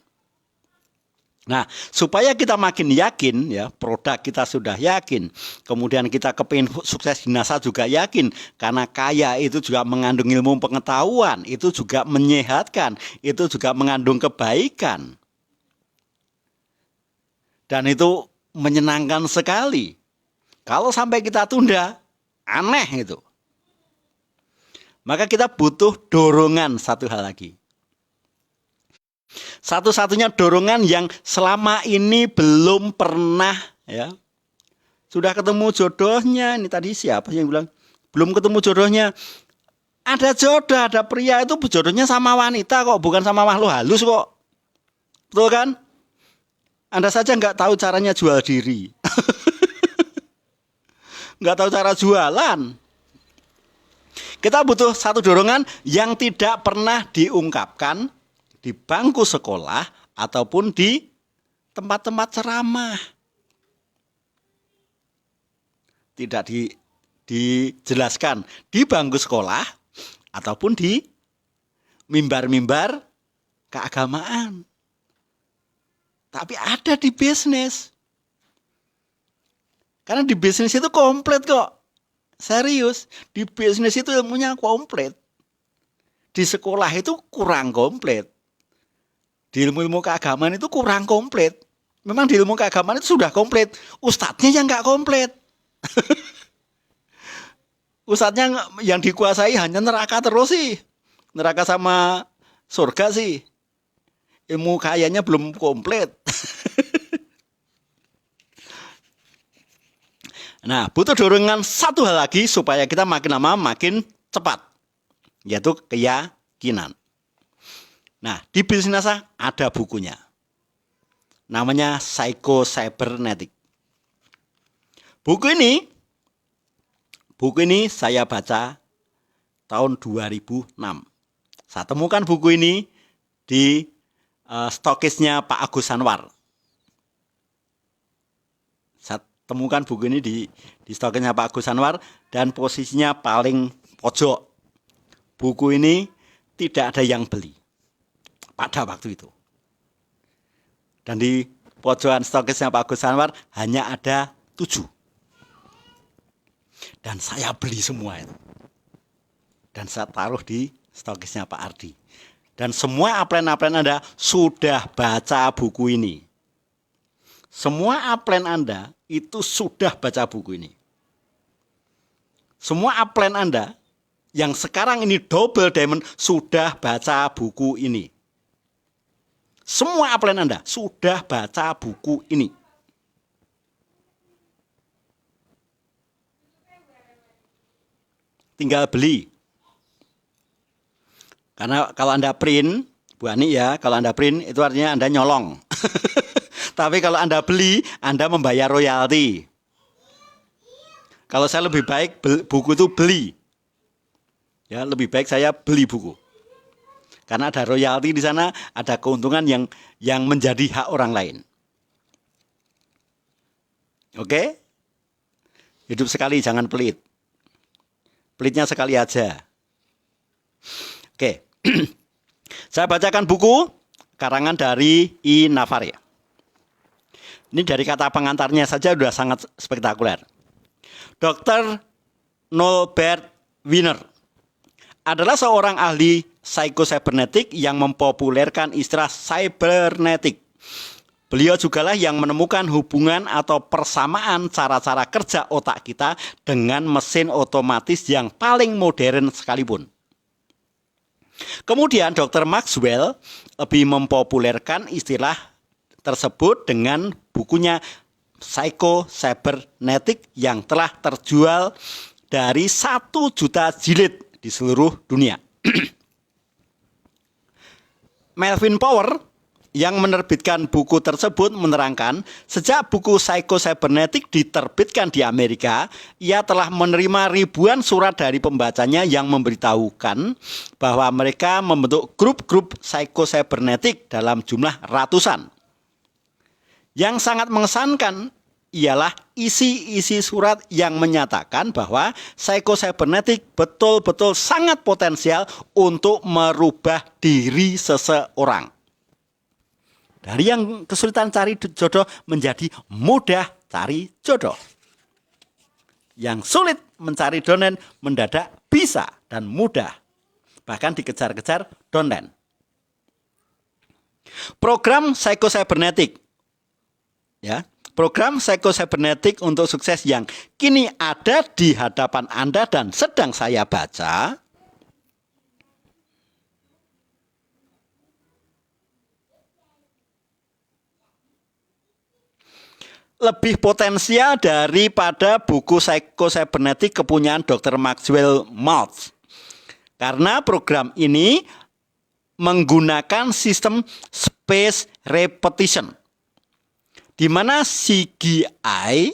Nah, supaya kita makin yakin ya, produk kita sudah yakin, kemudian kita kepingin sukses di NASA juga yakin, karena kaya itu juga mengandung ilmu pengetahuan, itu juga menyehatkan, itu juga mengandung kebaikan. Dan itu menyenangkan sekali. Kalau sampai kita tunda, aneh itu. Maka kita butuh dorongan satu hal lagi. Satu-satunya dorongan yang selama ini belum pernah ya. Sudah ketemu jodohnya, ini tadi siapa yang bilang belum ketemu jodohnya. Ada jodoh, ada pria itu jodohnya sama wanita kok, bukan sama makhluk halus kok. Betul kan? Anda saja nggak tahu caranya jual diri. Nggak tahu cara jualan. Kita butuh satu dorongan yang tidak pernah diungkapkan di bangku sekolah ataupun di tempat-tempat ceramah. Tidak dijelaskan di bangku sekolah ataupun di mimbar-mimbar keagamaan. Tapi ada di bisnis. Karena di bisnis itu komplit kok. Serius, di bisnis itu ilmunya komplit. Di sekolah itu kurang komplit. Di ilmu-ilmu keagamaan itu kurang komplit. Memang di ilmu keagamaan itu sudah komplit. Ustadznya yang nggak komplit. Ustadznya yang dikuasai hanya neraka terus sih. Neraka sama surga sih. Ilmu kayanya belum komplit. Nah, butuh dorongan satu hal lagi supaya kita makin lama makin cepat, yaitu keyakinan. Nah, di bisnis NASA ada bukunya. Namanya Psycho Cybernetic. Buku ini saya baca tahun 2006. Saya temukan buku ini di stokisnya Pak Agus Anwar. Saya temukan buku ini di stoknya Pak Agus Anwar dan posisinya paling pojok. Buku ini tidak ada yang beli pada waktu itu. Dan di pojokan stokisnya Pak Agus Anwar hanya ada 7. Dan saya beli semua itu. Dan saya taruh di stokisnya Pak Ardi. Dan semua upline Anda sudah baca buku ini. Semua upline Anda itu sudah baca buku ini. Semua upline Anda yang sekarang ini double diamond sudah baca buku ini. Semua upline Anda sudah baca buku ini. Tinggal beli. Karena kalau Anda print, Bu Ani ya, kalau Anda print itu artinya Anda nyolong. Tapi kalau Anda beli, Anda membayar royalti. Kalau saya lebih baik buku itu beli. Ya, lebih baik saya beli buku. Karena ada royalti di sana, ada keuntungan yang menjadi hak orang lain. Oke? Hidup sekali, jangan pelit. Pelitnya sekali aja. Oke. Saya bacakan buku karangan dari I. Navari. Ini dari kata pengantarnya saja sudah sangat spektakuler. Dr. Norbert Wiener adalah seorang ahli psikocybernetik yang mempopulerkan istilah cybernetik. Beliau jugalah yang menemukan hubungan atau persamaan cara-cara kerja otak kita dengan mesin otomatis yang paling modern sekalipun. Kemudian Dr. Maxwell lebih mempopulerkan istilah tersebut dengan bukunya Psycho-Cybernetic yang telah terjual dari 1 juta jilid di seluruh dunia. Melvin Power yang menerbitkan buku tersebut menerangkan, sejak buku Psycho-Cybernetic diterbitkan di Amerika, ia telah menerima ribuan surat dari pembacanya yang memberitahukan bahwa mereka membentuk grup-grup Psycho-Cybernetic dalam jumlah ratusan. Yang sangat mengesankan ialah isi-isi surat yang menyatakan bahwa Psycho-Cybernetic betul-betul sangat potensial untuk merubah diri seseorang. Dari yang kesulitan cari jodoh menjadi mudah cari jodoh. Yang sulit mencari donen mendadak bisa dan mudah. Bahkan dikejar-kejar donen. Program Psycho-Cybernetic. Ya, program Psycho-Cybernetic untuk sukses yang kini ada di hadapan Anda dan sedang saya baca lebih potensial daripada buku Psycho-Cybernetic kepunyaan Dr. Maxwell Maltz. Karena program ini menggunakan sistem space repetition, di mana CGI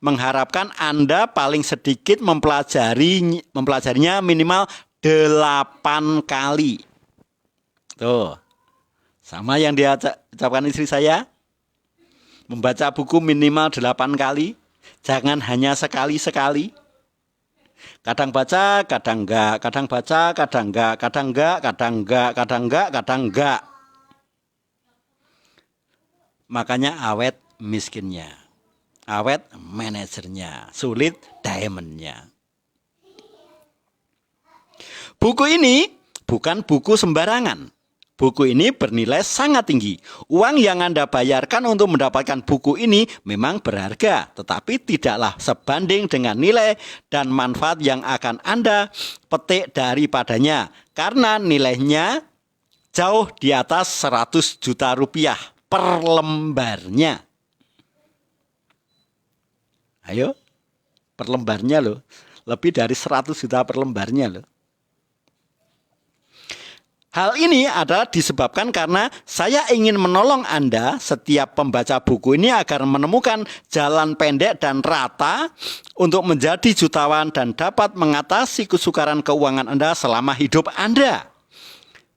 mengharapkan Anda paling sedikit mempelajarinya minimal 8 kali. Tuh, sama yang diucapkan istri saya. Membaca buku minimal 8 kali. Jangan hanya sekali-sekali. Kadang baca, kadang enggak. Kadang baca, kadang enggak. Kadang enggak, kadang enggak. Kadang enggak, kadang enggak. Makanya awet miskinnya. Awet manajernya. Sulit diamondnya. Buku ini bukan buku sembarangan. Buku ini bernilai sangat tinggi. Uang yang Anda bayarkan untuk mendapatkan buku ini memang berharga, tetapi tidaklah sebanding dengan nilai dan manfaat yang akan Anda petik daripadanya. Karena nilainya jauh di atas 100 juta rupiah per lembarnya. Ayo, per lembarnya loh. Lebih dari 100 juta per lembarnya loh. Hal ini adalah disebabkan karena saya ingin menolong Anda setiap pembaca buku ini agar menemukan jalan pendek dan rata untuk menjadi jutawan dan dapat mengatasi kesukaran keuangan Anda selama hidup Anda.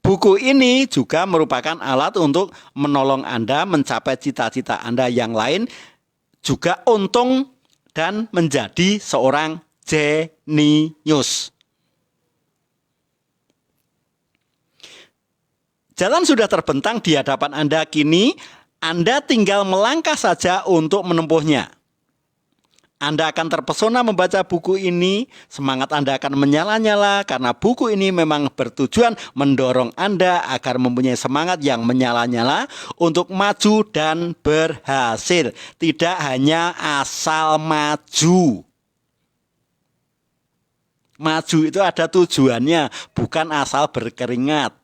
Buku ini juga merupakan alat untuk menolong Anda mencapai cita-cita Anda yang lain, juga untung dan menjadi seorang jenius. Jalan sudah terbentang di hadapan Anda kini, Anda tinggal melangkah saja untuk menempuhnya. Anda akan terpesona membaca buku ini, semangat Anda akan menyala-nyala karena buku ini memang bertujuan mendorong Anda agar mempunyai semangat yang menyala-nyala untuk maju dan berhasil. Tidak hanya asal maju. Maju itu ada tujuannya, bukan asal berkeringat.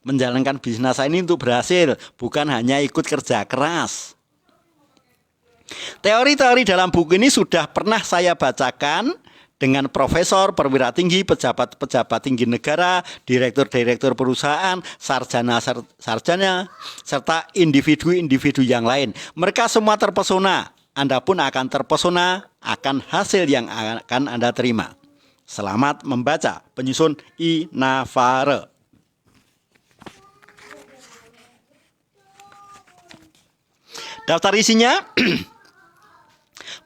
Menjalankan bisnis ini untuk berhasil, bukan hanya ikut kerja keras. Teori-teori dalam buku ini sudah pernah saya bacakan dengan profesor, perwira tinggi, pejabat-pejabat tinggi negara, direktur-direktur perusahaan, sarjana-sarjana, serta individu-individu yang lain. Mereka semua terpesona. Anda pun akan terpesona akan hasil yang akan Anda terima. Selamat membaca. Penyusun I. Navarre. Daftar isinya,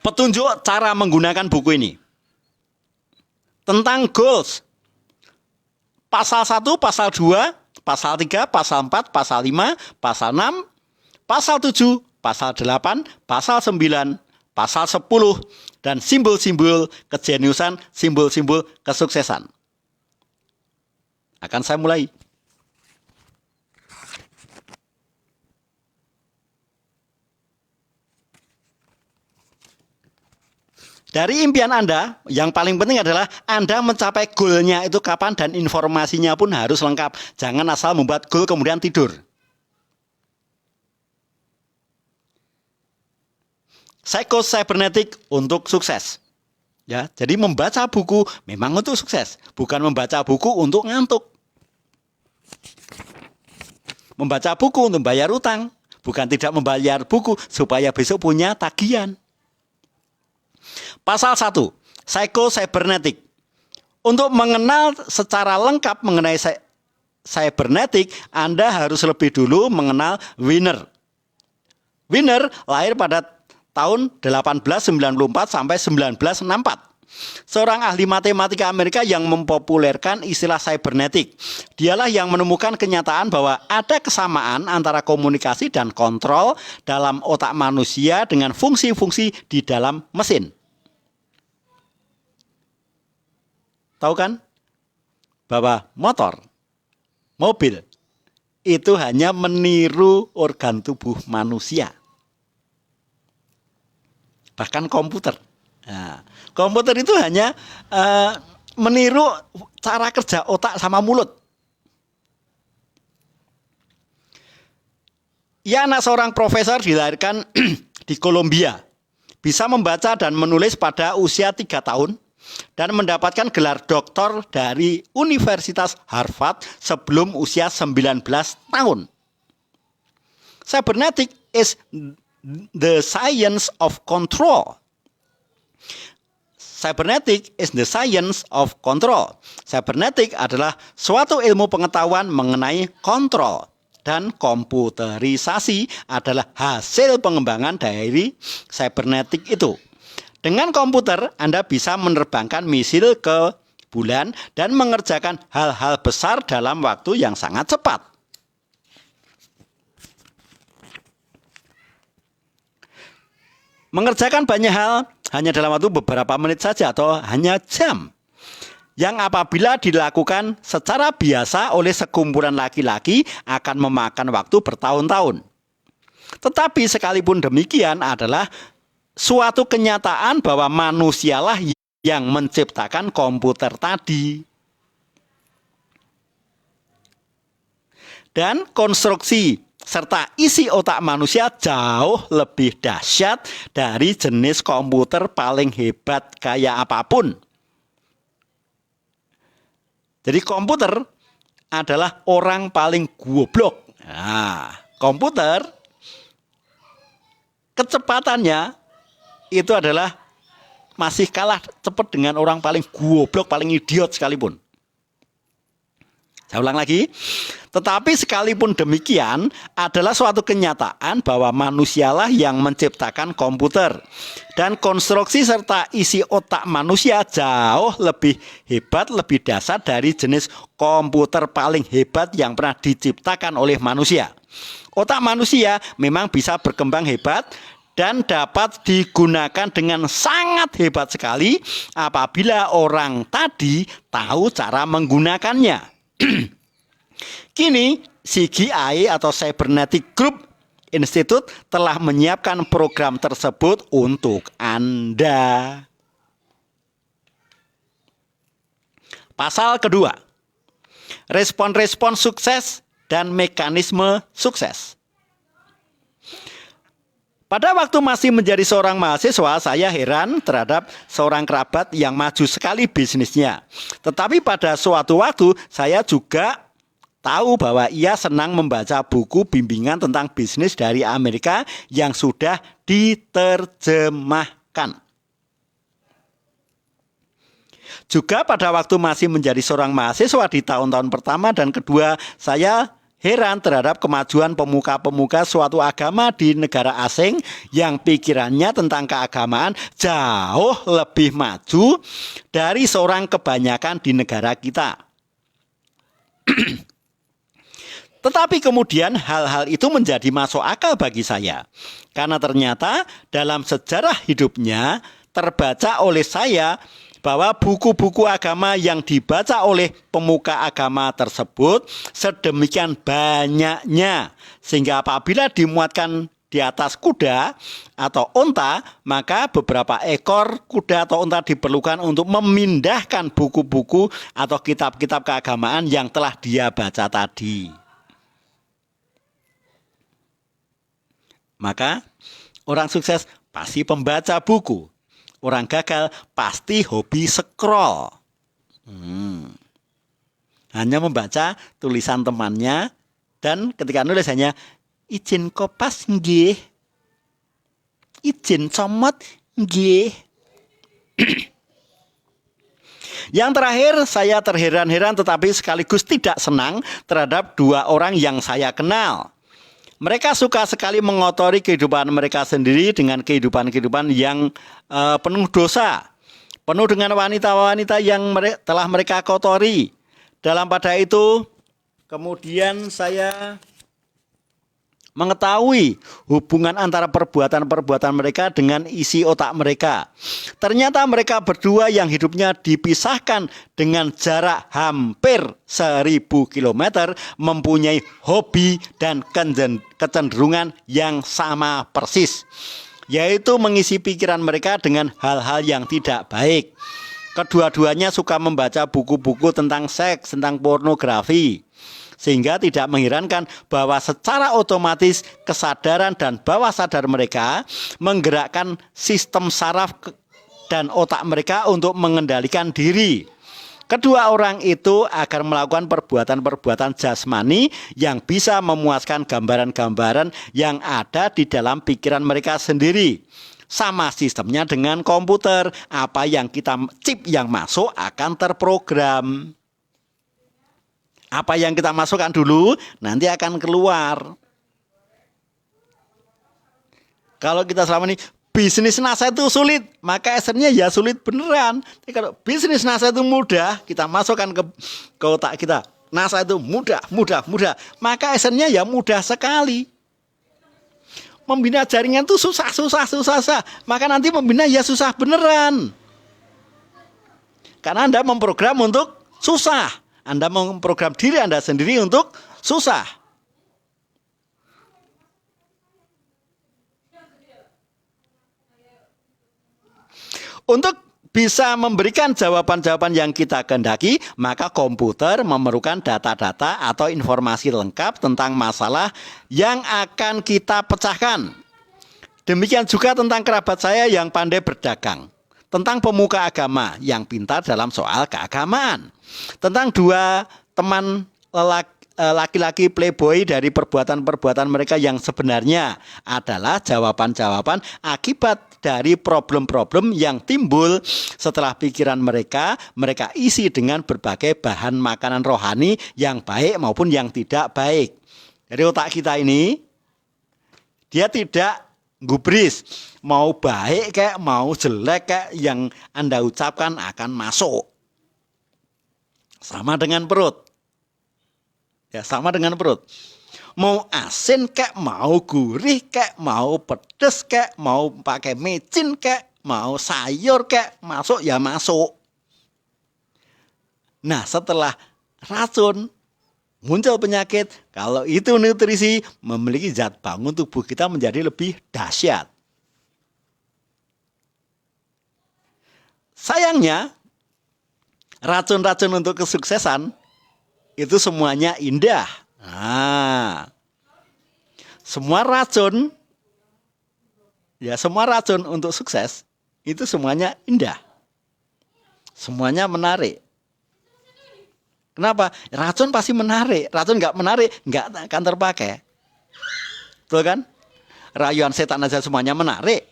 petunjuk cara menggunakan buku ini. Tentang goals. Pasal 1, pasal 2, pasal 3, pasal 4, pasal 5, pasal 6, pasal 7, pasal 8, pasal 9, pasal 10, dan simbol-simbol kejeniusan, simbol-simbol kesuksesan. Akan saya mulai. Dari impian Anda, yang paling penting adalah Anda mencapai goalnya itu kapan dan informasinya pun harus lengkap. Jangan asal membuat goal kemudian tidur. Psycho-cybernetic untuk sukses. Ya, jadi membaca buku memang untuk sukses, bukan membaca buku untuk ngantuk. Membaca buku untuk bayar utang, bukan tidak membayar buku supaya besok punya tagihan. Pasal 1, Psycho-cybernetic. Untuk mengenal secara lengkap mengenai cybernetic, Anda harus lebih dulu mengenal Wiener. Wiener lahir pada tahun 1894 sampai 1964. Seorang ahli matematika Amerika yang mempopulerkan istilah cybernetic. Dialah yang menemukan kenyataan bahwa ada kesamaan antara komunikasi dan kontrol dalam otak manusia dengan fungsi-fungsi di dalam mesin. Tahu kan bahwa motor, mobil itu hanya meniru organ tubuh manusia. Bahkan komputer. Nah, komputer itu hanya meniru cara kerja otak sama mulut. Ia anak seorang profesor dilahirkan di Kolombia. Bisa membaca dan menulis pada usia 3 tahun. Dan mendapatkan gelar doktor dari Universitas Harvard sebelum usia 19 tahun. Cybernetic is the science of control. Cybernetic is the science of control. Cybernetic adalah suatu ilmu pengetahuan mengenai kontrol. Dan komputerisasi adalah hasil pengembangan dari cybernetic itu. Dengan komputer, Anda bisa menerbangkan misil ke bulan dan mengerjakan hal-hal besar dalam waktu yang sangat cepat. Mengerjakan banyak hal hanya dalam waktu beberapa menit saja atau hanya jam. Yang apabila dilakukan secara biasa oleh sekumpulan laki-laki akan memakan waktu bertahun-tahun. Tetapi sekalipun demikian adalah suatu kenyataan bahwa manusialah yang menciptakan komputer tadi. Dan konstruksi serta isi otak manusia jauh lebih dahsyat dari jenis komputer paling hebat kayak apapun. Jadi komputer adalah orang paling goblok. Nah, komputer kecepatannya itu adalah masih kalah cepat dengan orang paling goblok, paling idiot sekalipun. Saya ulang lagi. Tetapi sekalipun demikian adalah suatu kenyataan bahwa manusialah yang menciptakan komputer. Dan konstruksi serta isi otak manusia jauh lebih hebat, lebih dasar dari jenis komputer paling hebat yang pernah diciptakan oleh manusia. Otak manusia memang bisa berkembang hebat dan dapat digunakan dengan sangat hebat sekali apabila orang tadi tahu cara menggunakannya. Kini CGI atau Cybernetic Group Institute telah menyiapkan program tersebut untuk Anda. Pasal kedua, respon-respon sukses dan mekanisme sukses. Pada waktu masih menjadi seorang mahasiswa, saya heran terhadap seorang kerabat yang maju sekali bisnisnya. Tetapi pada suatu waktu, saya juga tahu bahwa ia senang membaca buku bimbingan tentang bisnis dari Amerika yang sudah diterjemahkan. Juga pada waktu masih menjadi seorang mahasiswa di tahun-tahun pertama dan kedua, saya heran terhadap kemajuan pemuka-pemuka suatu agama di negara asing yang pikirannya tentang keagamaan jauh lebih maju dari seorang kebanyakan di negara kita. Tetapi kemudian hal-hal itu menjadi masuk akal bagi saya. Karena ternyata dalam sejarah hidupnya terbaca oleh saya bahwa buku-buku agama yang dibaca oleh pemuka agama tersebut sedemikian banyaknya sehingga apabila dimuatkan di atas kuda atau onta, maka beberapa ekor kuda atau onta diperlukan untuk memindahkan buku-buku atau kitab-kitab keagamaan yang telah dia baca tadi. Maka orang sukses pasti pembaca buku. Orang gagal pasti hobi scroll. Hanya membaca tulisan temannya dan ketika nulis hanya izin kopas nggih. Izin comot nggih. Yang terakhir, saya terheran-heran tetapi sekaligus tidak senang terhadap dua orang yang saya kenal. Mereka suka sekali mengotori kehidupan mereka sendiri dengan kehidupan-kehidupan yang penuh dosa. Penuh dengan wanita-wanita yang telah mereka kotori. Dalam pada itu, kemudian saya mengetahui hubungan antara perbuatan-perbuatan mereka dengan isi otak mereka. Ternyata mereka berdua yang hidupnya dipisahkan dengan jarak hampir 1000 km mempunyai hobi dan kecenderungan yang sama persis, yaitu mengisi pikiran mereka dengan hal-hal yang tidak baik. Kedua-duanya suka membaca buku-buku tentang seks, tentang pornografi. Sehingga tidak mengherankan bahwa secara otomatis kesadaran dan bawah sadar mereka menggerakkan sistem saraf dan otak mereka untuk mengendalikan diri. Kedua orang itu akan melakukan perbuatan-perbuatan jasmani yang bisa memuaskan gambaran-gambaran yang ada di dalam pikiran mereka sendiri. Sama sistemnya dengan komputer, apa yang chip yang masuk akan terprogram. Apa yang kita masukkan dulu nanti akan keluar. Kalau kita selama ini bisnis nasihat itu sulit, maka esennya ya sulit beneran. Tapi kalau bisnis nasihat itu mudah, kita masukkan ke otak kita. Nasihat itu mudah, maka esennya ya mudah sekali. Membina jaringan itu susah. Maka nanti membina ya susah beneran. Karena Anda memprogram untuk susah. Anda memprogram diri Anda sendiri untuk susah. Untuk bisa memberikan jawaban-jawaban yang kita kehendaki, maka komputer memerlukan data-data atau informasi lengkap tentang masalah yang akan kita pecahkan. Demikian juga tentang kerabat saya yang pandai berdagang. Tentang pemuka agama yang pintar dalam soal keagamaan. Tentang dua teman laki-laki playboy dari perbuatan-perbuatan mereka yang sebenarnya adalah jawaban-jawaban akibat dari problem-problem yang timbul setelah pikiran mereka isi dengan berbagai bahan makanan rohani yang baik maupun yang tidak baik. Jadi otak kita ini dia tidak gubris, mau baik kayak mau jelek kayak yang Anda ucapkan akan masuk. Sama dengan perut. Ya, sama dengan perut. Mau asin kayak mau gurih kayak mau pedes kayak mau pakai micin kayak mau sayur kayak masuk ya masuk. Nah, setelah racun muncul penyakit, kalau itu nutrisi memiliki zat bangun tubuh kita menjadi lebih dahsyat. Sayangnya, racun-racun untuk kesuksesan itu semuanya indah. Nah, semua racun untuk sukses itu semuanya indah. Semuanya menarik. Kenapa? Racun pasti menarik. Racun nggak menarik, nggak akan terpakai. Betul kan? Rayuan setan aja semuanya menarik.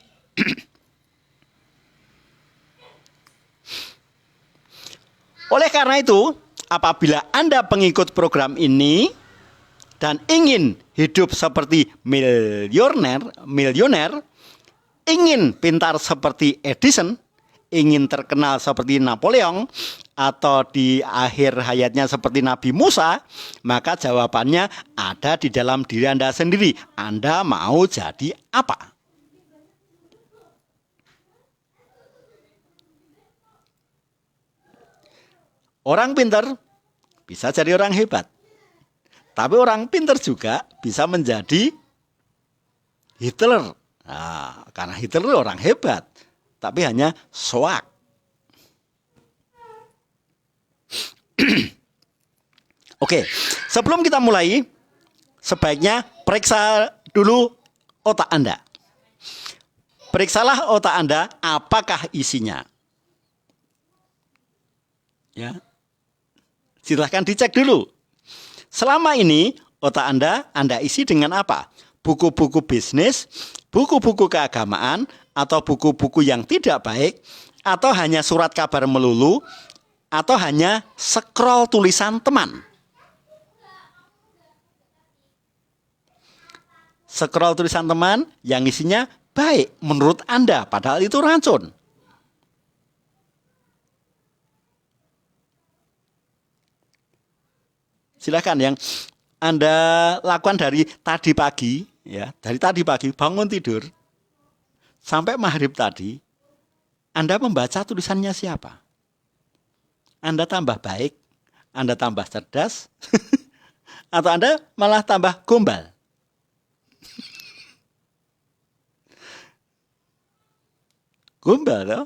Oleh karena itu, apabila Anda pengikut program ini dan ingin hidup seperti milioner, ingin pintar seperti Edison, ingin terkenal seperti Napoleon, atau di akhir hayatnya seperti Nabi Musa, maka jawabannya ada di dalam diri Anda sendiri. Anda mau jadi apa? Orang pintar bisa jadi orang hebat. Tapi orang pintar juga bisa menjadi Hitler. Nah, karena Hitler orang hebat, tapi hanya soak. Oke, sebelum kita mulai, sebaiknya periksa dulu otak Anda. Periksalah otak Anda, apakah isinya. Ya, silahkan dicek dulu. Selama ini otak Anda isi dengan apa? Buku-buku bisnis, buku-buku keagamaan, atau buku-buku yang tidak baik, atau hanya surat kabar melulu, atau hanya scroll tulisan teman. Scroll tulisan teman yang isinya baik menurut Anda, padahal itu racun. Silakan yang Anda lakukan dari tadi pagi, ya, dari tadi pagi bangun tidur sampai maghrib tadi, Anda membaca tulisannya siapa? Anda tambah baik, Anda tambah cerdas, atau Anda malah tambah gombal? Gombal, loh.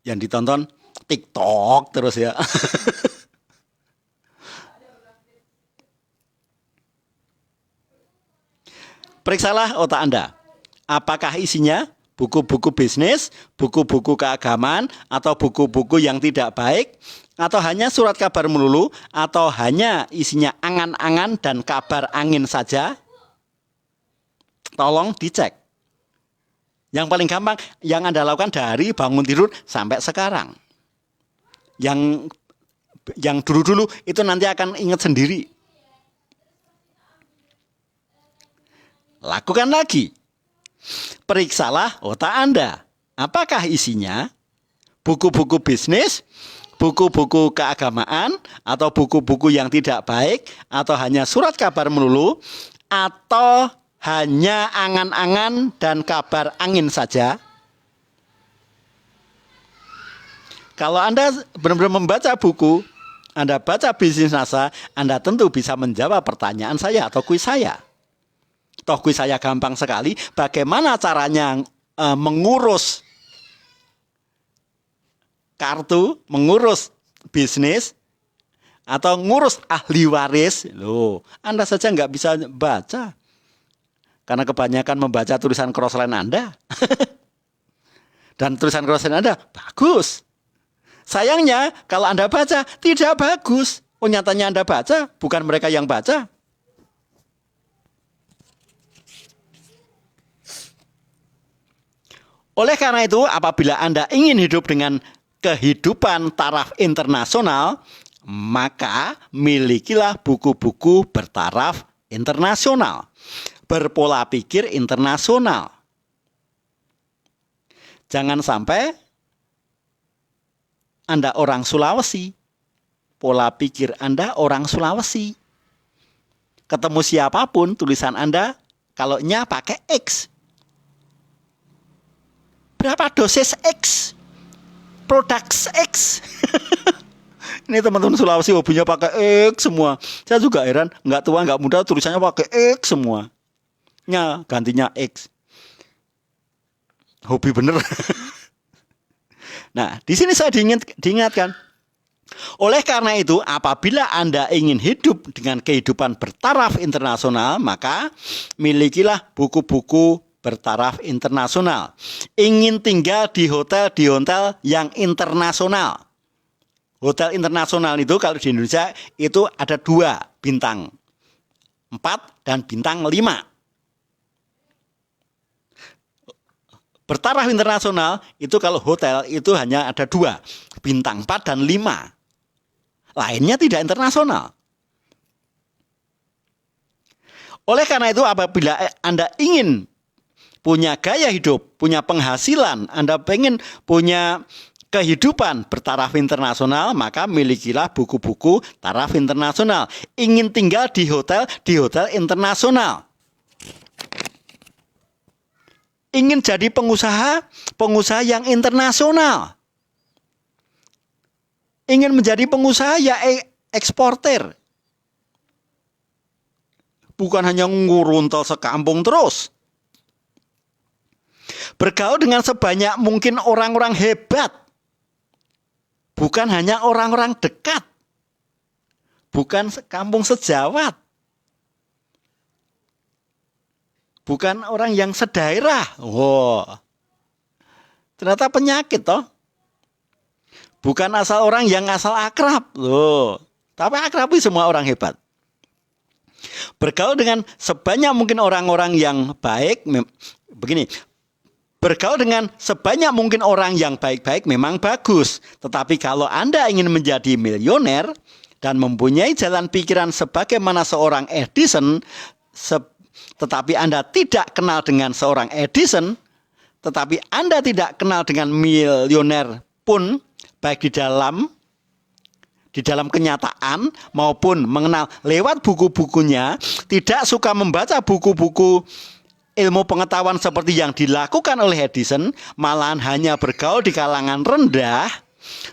Yang ditonton TikTok terus ya. Periksalah otak Anda. Apakah isinya buku-buku bisnis, buku-buku keagamaan, atau buku-buku yang tidak baik, atau hanya surat kabar melulu, atau hanya isinya angan-angan dan kabar angin saja? Tolong dicek. Yang paling gampang yang Anda lakukan dari bangun tidur sampai sekarang. Yang dulu-dulu itu nanti akan ingat sendiri. Lakukan lagi. Periksalah otak Anda. Apakah isinya buku-buku bisnis, buku-buku keagamaan, atau buku-buku yang tidak baik, atau hanya surat kabar melulu, atau hanya angan-angan dan kabar angin saja? Kalau Anda benar-benar membaca buku, Anda baca bisnis NASA, Anda tentu bisa menjawab pertanyaan saya atau kuis saya. Toh kuis saya gampang sekali. Bagaimana caranya mengurus kartu, mengurus bisnis, atau ngurus ahli waris? Loh, Anda saja nggak bisa baca. Karena kebanyakan membaca tulisan crossline Anda. Dan tulisan crossline Anda bagus. Sayangnya kalau Anda baca tidak bagus. Oh, nyatanya Anda baca, bukan mereka yang baca. Oleh karena itu, apabila Anda ingin hidup dengan kehidupan taraf internasional, maka milikilah buku-buku bertaraf internasional. Berpola pikir internasional. Jangan sampai Anda orang Sulawesi, pola pikir Anda orang Sulawesi. Ketemu siapapun, tulisan Anda kalau nya pakai X. Berapa dosis X? Produk X. Ini teman-teman Sulawesi hobinya pakai X semua. Saya juga heran, nggak tua nggak muda tulisannya pakai X semua. Nya gantinya X. Hobi bener. Nah, di sini saya diingatkan. Oleh karena itu, apabila Anda ingin hidup dengan kehidupan bertaraf internasional, maka milikilah buku-buku bertaraf internasional. Ingin tinggal di hotel yang internasional. Hotel internasional itu kalau di Indonesia itu ada 2, bintang 4 dan bintang 5. Bertaraf internasional itu kalau hotel itu hanya ada 2, bintang 4 dan 5. Lainnya tidak internasional. Oleh karena itu, apabila Anda ingin punya gaya hidup, punya penghasilan, Anda pengen punya kehidupan bertaraf internasional, maka milikilah buku-buku taraf internasional. Ingin tinggal di hotel internasional. Ingin jadi pengusaha yang internasional. Ingin menjadi pengusaha ya eksportir. Bukan hanya nguruntel sekampung terus. Bergaul dengan sebanyak mungkin orang-orang hebat. Bukan hanya orang-orang dekat. Bukan sekampung sejawat. Bukan orang yang sedaerah. Wow. Ternyata penyakit toh. Bukan asal orang yang asal akrab. Loh. Tapi akrab itu semua orang hebat. Bergaul dengan sebanyak mungkin orang-orang yang baik. Begini. Bergaul dengan sebanyak mungkin orang yang baik-baik memang bagus. Tetapi kalau Anda ingin menjadi milioner dan mempunyai jalan pikiran sebagaimana seorang Edison, tetapi Anda tidak kenal dengan seorang Edison, tetapi Anda tidak kenal dengan milioner pun, baik di dalam kenyataan maupun mengenal lewat buku-bukunya, tidak suka membaca buku-buku ilmu pengetahuan seperti yang dilakukan oleh Edison, malahan hanya bergaul di kalangan rendah,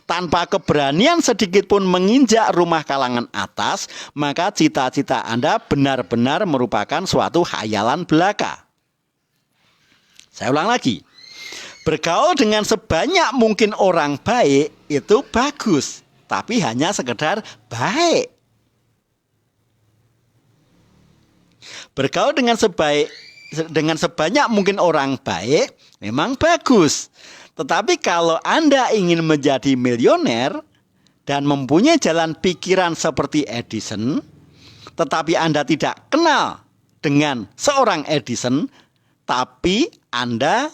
tanpa keberanian sedikit pun menginjak rumah kalangan atas, maka cita-cita Anda benar-benar merupakan suatu khayalan belaka. Saya ulang lagi. Bergaul dengan sebanyak mungkin orang baik itu bagus, tapi hanya sekedar baik. Bergaul dengan sebanyak mungkin orang baik memang bagus. Tetapi kalau Anda ingin menjadi milioner dan mempunyai jalan pikiran seperti Edison, tetapi Anda tidak kenal dengan seorang Edison, tapi Anda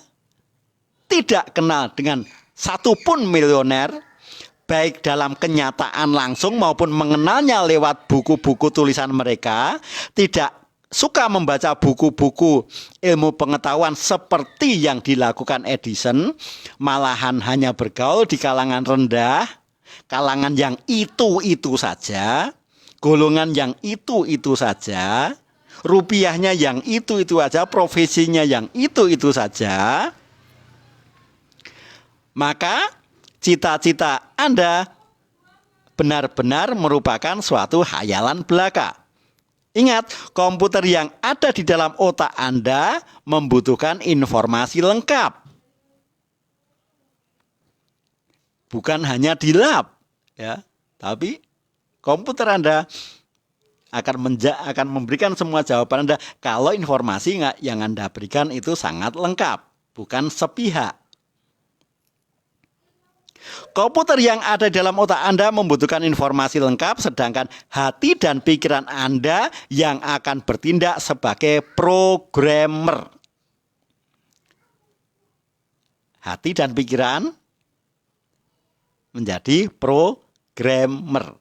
tidak kenal dengan satupun milioner, baik dalam kenyataan langsung maupun mengenalnya lewat buku-buku tulisan mereka, tidak suka membaca buku-buku ilmu pengetahuan seperti yang dilakukan Edison, malahan hanya bergaul di kalangan rendah, kalangan yang itu-itu saja, golongan yang itu-itu saja, rupiahnya yang itu-itu saja, profesinya yang itu-itu saja, maka cita-cita Anda benar-benar merupakan suatu khayalan belaka. Ingat, komputer yang ada di dalam otak Anda membutuhkan informasi lengkap. Bukan hanya di lab, ya, tapi komputer Anda akan memberikan semua jawaban Anda kalau informasi yang Anda berikan itu sangat lengkap, bukan sepihak. Komputer yang ada dalam otak Anda membutuhkan informasi lengkap, sedangkan hati dan pikiran Anda yang akan bertindak sebagai programmer. Hati dan pikiran menjadi programmer.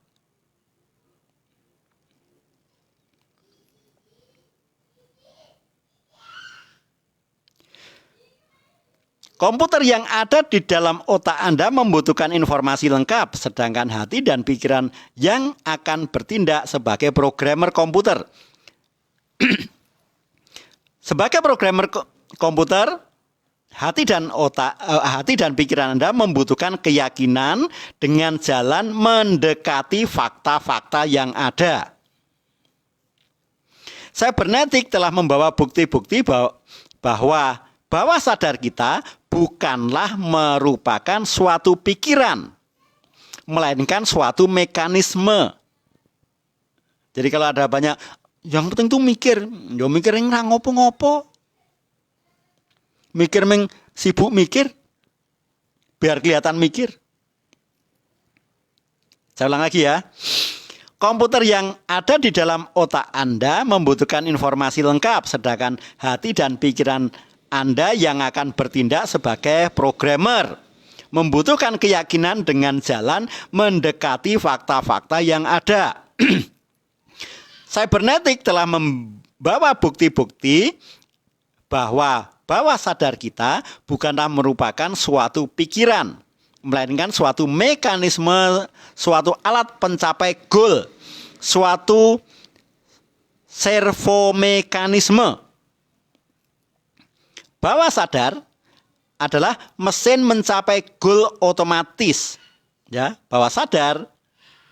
Komputer yang ada di dalam otak Anda membutuhkan informasi lengkap, sedangkan hati dan pikiran yang akan bertindak sebagai programmer komputer. Sebagai programmer komputer, hati dan pikiran Anda membutuhkan keyakinan dengan jalan mendekati fakta-fakta yang ada. Cybernetik telah membawa bukti-bukti bahwa bawah sadar kita bukanlah merupakan suatu pikiran, melainkan suatu mekanisme. Jadi kalau ada banyak, yang penting tuh mikir, yo mikir yang ngopo-ngopo. Mikir sibuk mikir, biar kelihatan mikir. Saya ulang lagi ya. Komputer yang ada di dalam otak Anda membutuhkan informasi lengkap, sedangkan hati dan pikiran Anda yang akan bertindak sebagai programmer membutuhkan keyakinan dengan jalan mendekati fakta-fakta yang ada. Cybernetik telah membawa bukti-bukti bahwa bawah sadar kita bukanlah merupakan suatu pikiran, melainkan suatu mekanisme, suatu alat pencapai goal, suatu servomekanisme. Bawah sadar adalah mesin mencapai goal otomatis. Ya, bawah sadar,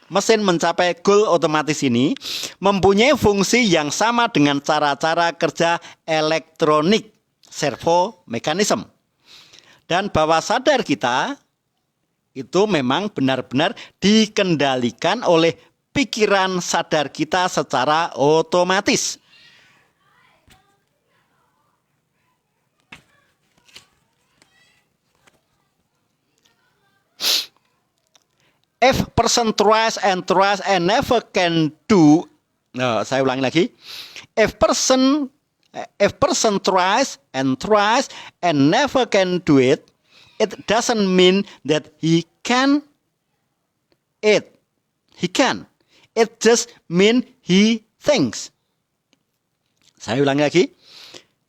mesin mencapai goal otomatis ini mempunyai fungsi yang sama dengan cara-cara kerja elektronik, servomekanisme. Dan bawah sadar kita itu memang benar-benar dikendalikan oleh pikiran sadar kita secara otomatis. If person tries and never can do, saya ulangi lagi. If person tries and never can do it, it doesn't mean that he can. It just mean he thinks. Saya ulangi lagi.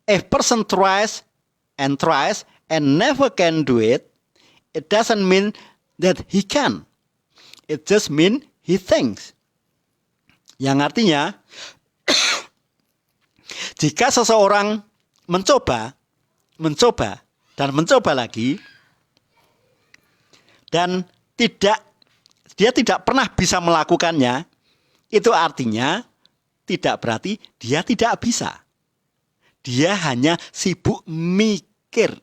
If person tries and never can do it, it doesn't mean that he can. It just mean he thinks. Yang artinya, jika seseorang mencoba lagi, dan dia tidak pernah bisa melakukannya, itu artinya tidak berarti dia tidak bisa. Dia hanya sibuk mikir.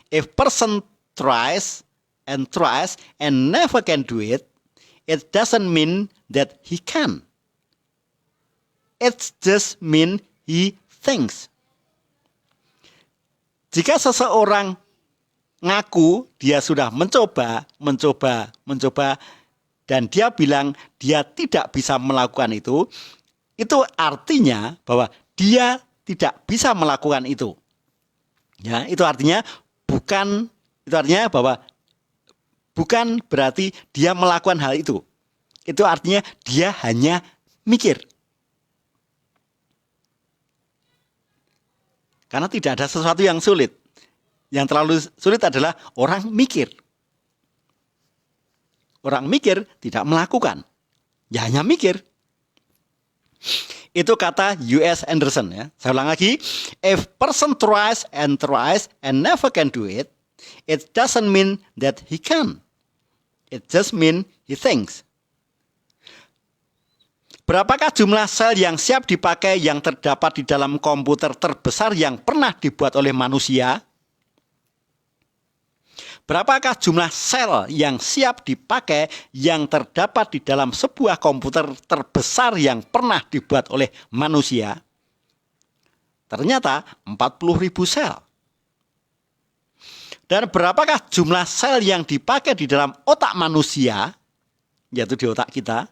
If person tries and never can do it, it doesn't mean that he can. It just mean he thinks. Jika seseorang ngaku dia sudah mencoba dan dia bilang dia tidak bisa melakukan itu artinya bahwa dia tidak bisa melakukan itu. Ya, itu artinya bahwa bukan berarti dia melakukan hal itu. Itu artinya dia hanya mikir. Karena tidak ada sesuatu yang sulit. Yang terlalu sulit adalah orang mikir. Orang mikir tidak melakukan. Ya hanya mikir. Itu kata U.S. Anderson ya. Saya ulang lagi. If person tries and never can do it, it doesn't mean that he can. It just mean he thinks. Berapakah jumlah sel yang siap dipakai yang terdapat di dalam komputer terbesar yang pernah dibuat oleh manusia? Berapakah jumlah sel yang siap dipakai yang terdapat di dalam sebuah komputer terbesar yang pernah dibuat oleh manusia? Ternyata 40.000 sel. Dan berapakah jumlah sel yang dipakai di dalam otak manusia, yaitu di otak kita?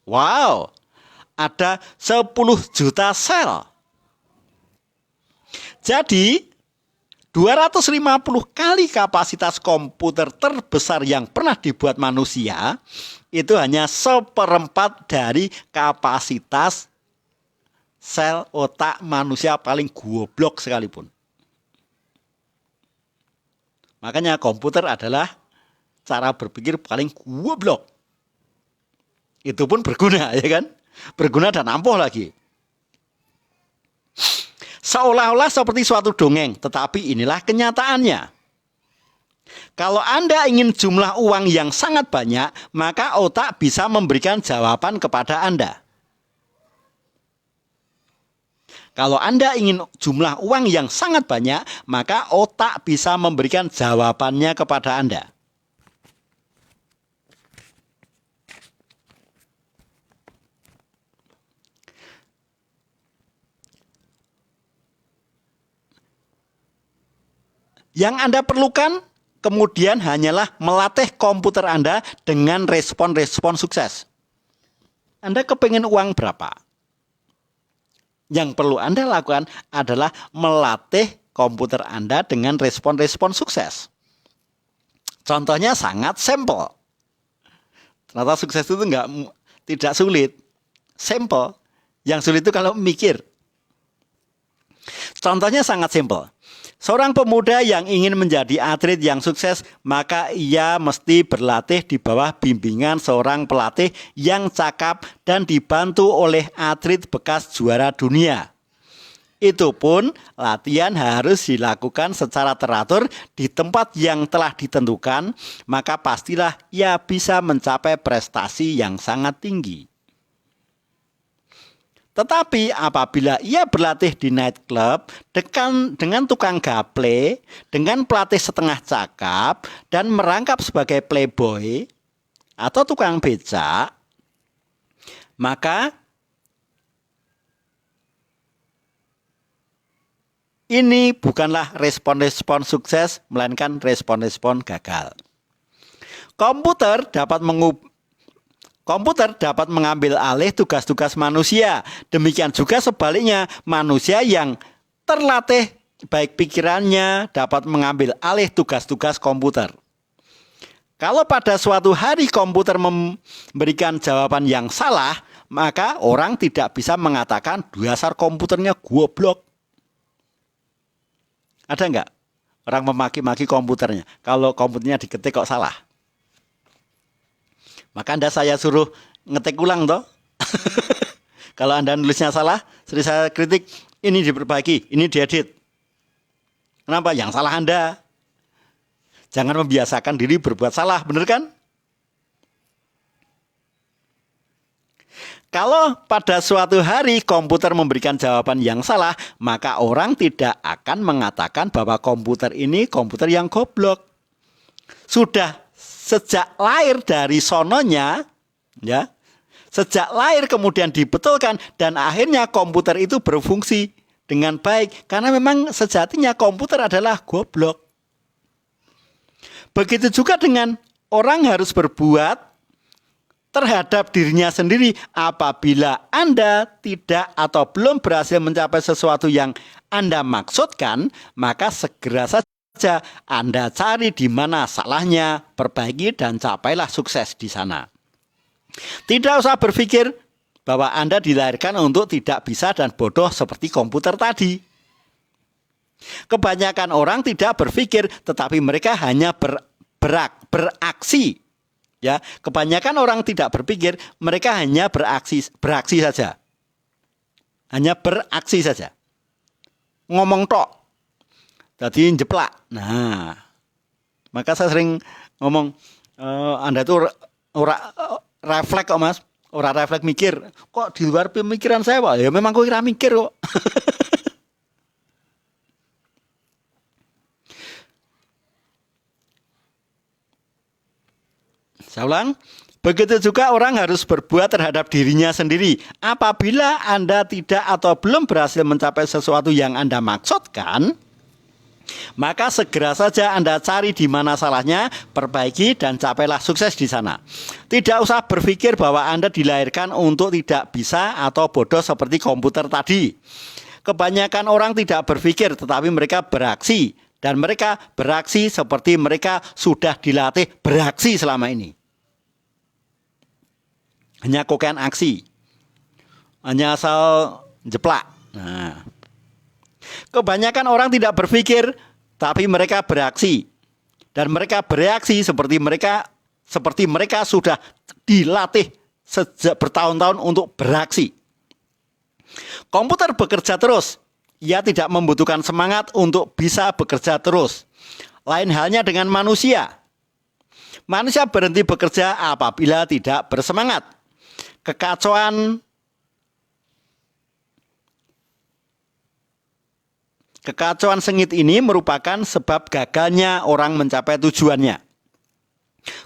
Wow, ada 10 juta sel. Jadi 250 kali kapasitas komputer terbesar yang pernah dibuat manusia itu hanya 1/4 dari kapasitas sel otak manusia paling goblok sekalipun. Makanya komputer adalah cara berpikir paling goblok. Itu pun berguna, ya kan? Berguna dan ampuh lagi. Seolah-olah seperti suatu dongeng, tetapi inilah kenyataannya. Kalau Anda ingin jumlah uang yang sangat banyak, maka otak bisa memberikan jawaban kepada Anda. Kalau Anda ingin jumlah uang yang sangat banyak, maka otak bisa memberikan jawabannya kepada Anda. Yang Anda perlukan kemudian hanyalah melatih komputer Anda dengan respon-respon sukses. Anda kepengen uang berapa? Yang perlu Anda lakukan adalah melatih komputer Anda dengan respon-respon sukses. Contohnya sangat simple. Ternyata sukses itu tidak sulit. Simple. Yang sulit itu kalau mikir. Contohnya sangat simple. Seorang pemuda yang ingin menjadi atlet yang sukses, maka ia mesti berlatih di bawah bimbingan seorang pelatih yang cakap dan dibantu oleh atlet bekas juara dunia. Itu pun latihan harus dilakukan secara teratur di tempat yang telah ditentukan, maka pastilah ia bisa mencapai prestasi yang sangat tinggi. Tetapi apabila ia berlatih di nightclub dengan tukang gaple, dengan pelatih setengah cakap, dan merangkap sebagai playboy atau tukang becak, maka ini bukanlah respon-respon sukses, melainkan respon-respon gagal. Komputer dapat mengambil alih tugas-tugas manusia. Demikian juga sebaliknya, manusia yang terlatih baik pikirannya dapat mengambil alih tugas-tugas komputer. Kalau pada suatu hari komputer memberikan jawaban yang salah, maka orang tidak bisa mengatakan dasar komputernya goblok. Ada enggak orang memaki-maki komputernya kalau komputernya diketik kok salah? Maka saya suruh ngetik ulang toh. Kalau Anda nulisnya salah, sering saya kritik, ini diperbaiki, ini diedit. Kenapa? Yang salah Anda. Jangan membiasakan diri berbuat salah, benar kan? Kalau pada suatu hari komputer memberikan jawaban yang salah, maka orang tidak akan mengatakan bahwa komputer ini komputer yang goblok. Sudah sejak lahir dari sononya, ya, sejak lahir kemudian dibetulkan dan akhirnya komputer itu berfungsi dengan baik karena memang sejatinya komputer adalah goblok. Begitu juga dengan orang harus berbuat terhadap dirinya sendiri. Apabila Anda tidak atau belum berhasil mencapai sesuatu yang Anda maksudkan, maka segera saja Anda cari di mana salahnya, perbaiki dan capailah sukses di sana. Tidak usah berpikir bahwa Anda dilahirkan untuk tidak bisa dan bodoh seperti komputer tadi. Kebanyakan orang tidak berpikir, tetapi mereka hanya beraksi. Ya, kebanyakan orang tidak berpikir, mereka hanya beraksi saja. Hanya beraksi saja. Ngomong tok. Jadi jeplak. Nah, maka saya sering ngomong, Anda itu refleks kok Mas. Orang refleks mikir. Kok di luar pemikiran saya Pak? Ya memang kok kira mikir kok. Saya ulang. Begitu juga orang harus berbuat terhadap dirinya sendiri. Apabila Anda tidak atau belum berhasil mencapai sesuatu yang Anda maksudkan, maka segera saja Anda cari di mana salahnya, perbaiki dan capailah sukses di sana. Tidak usah berpikir bahwa Anda dilahirkan untuk tidak bisa atau bodoh seperti komputer tadi. Kebanyakan orang tidak berpikir tetapi mereka beraksi. Dan mereka beraksi seperti mereka sudah dilatih beraksi selama ini. Hanya kokean aksi. Hanya asal jeplak. Nah, kebanyakan orang tidak berpikir, tapi mereka beraksi. Dan mereka bereaksi seperti mereka sudah dilatih sejak bertahun-tahun untuk beraksi. Komputer bekerja terus. Ia tidak membutuhkan semangat untuk bisa bekerja terus. Lain halnya dengan manusia. Manusia berhenti bekerja apabila tidak bersemangat. Kekacauan Kekacauan sengit ini merupakan sebab gagalnya orang mencapai tujuannya.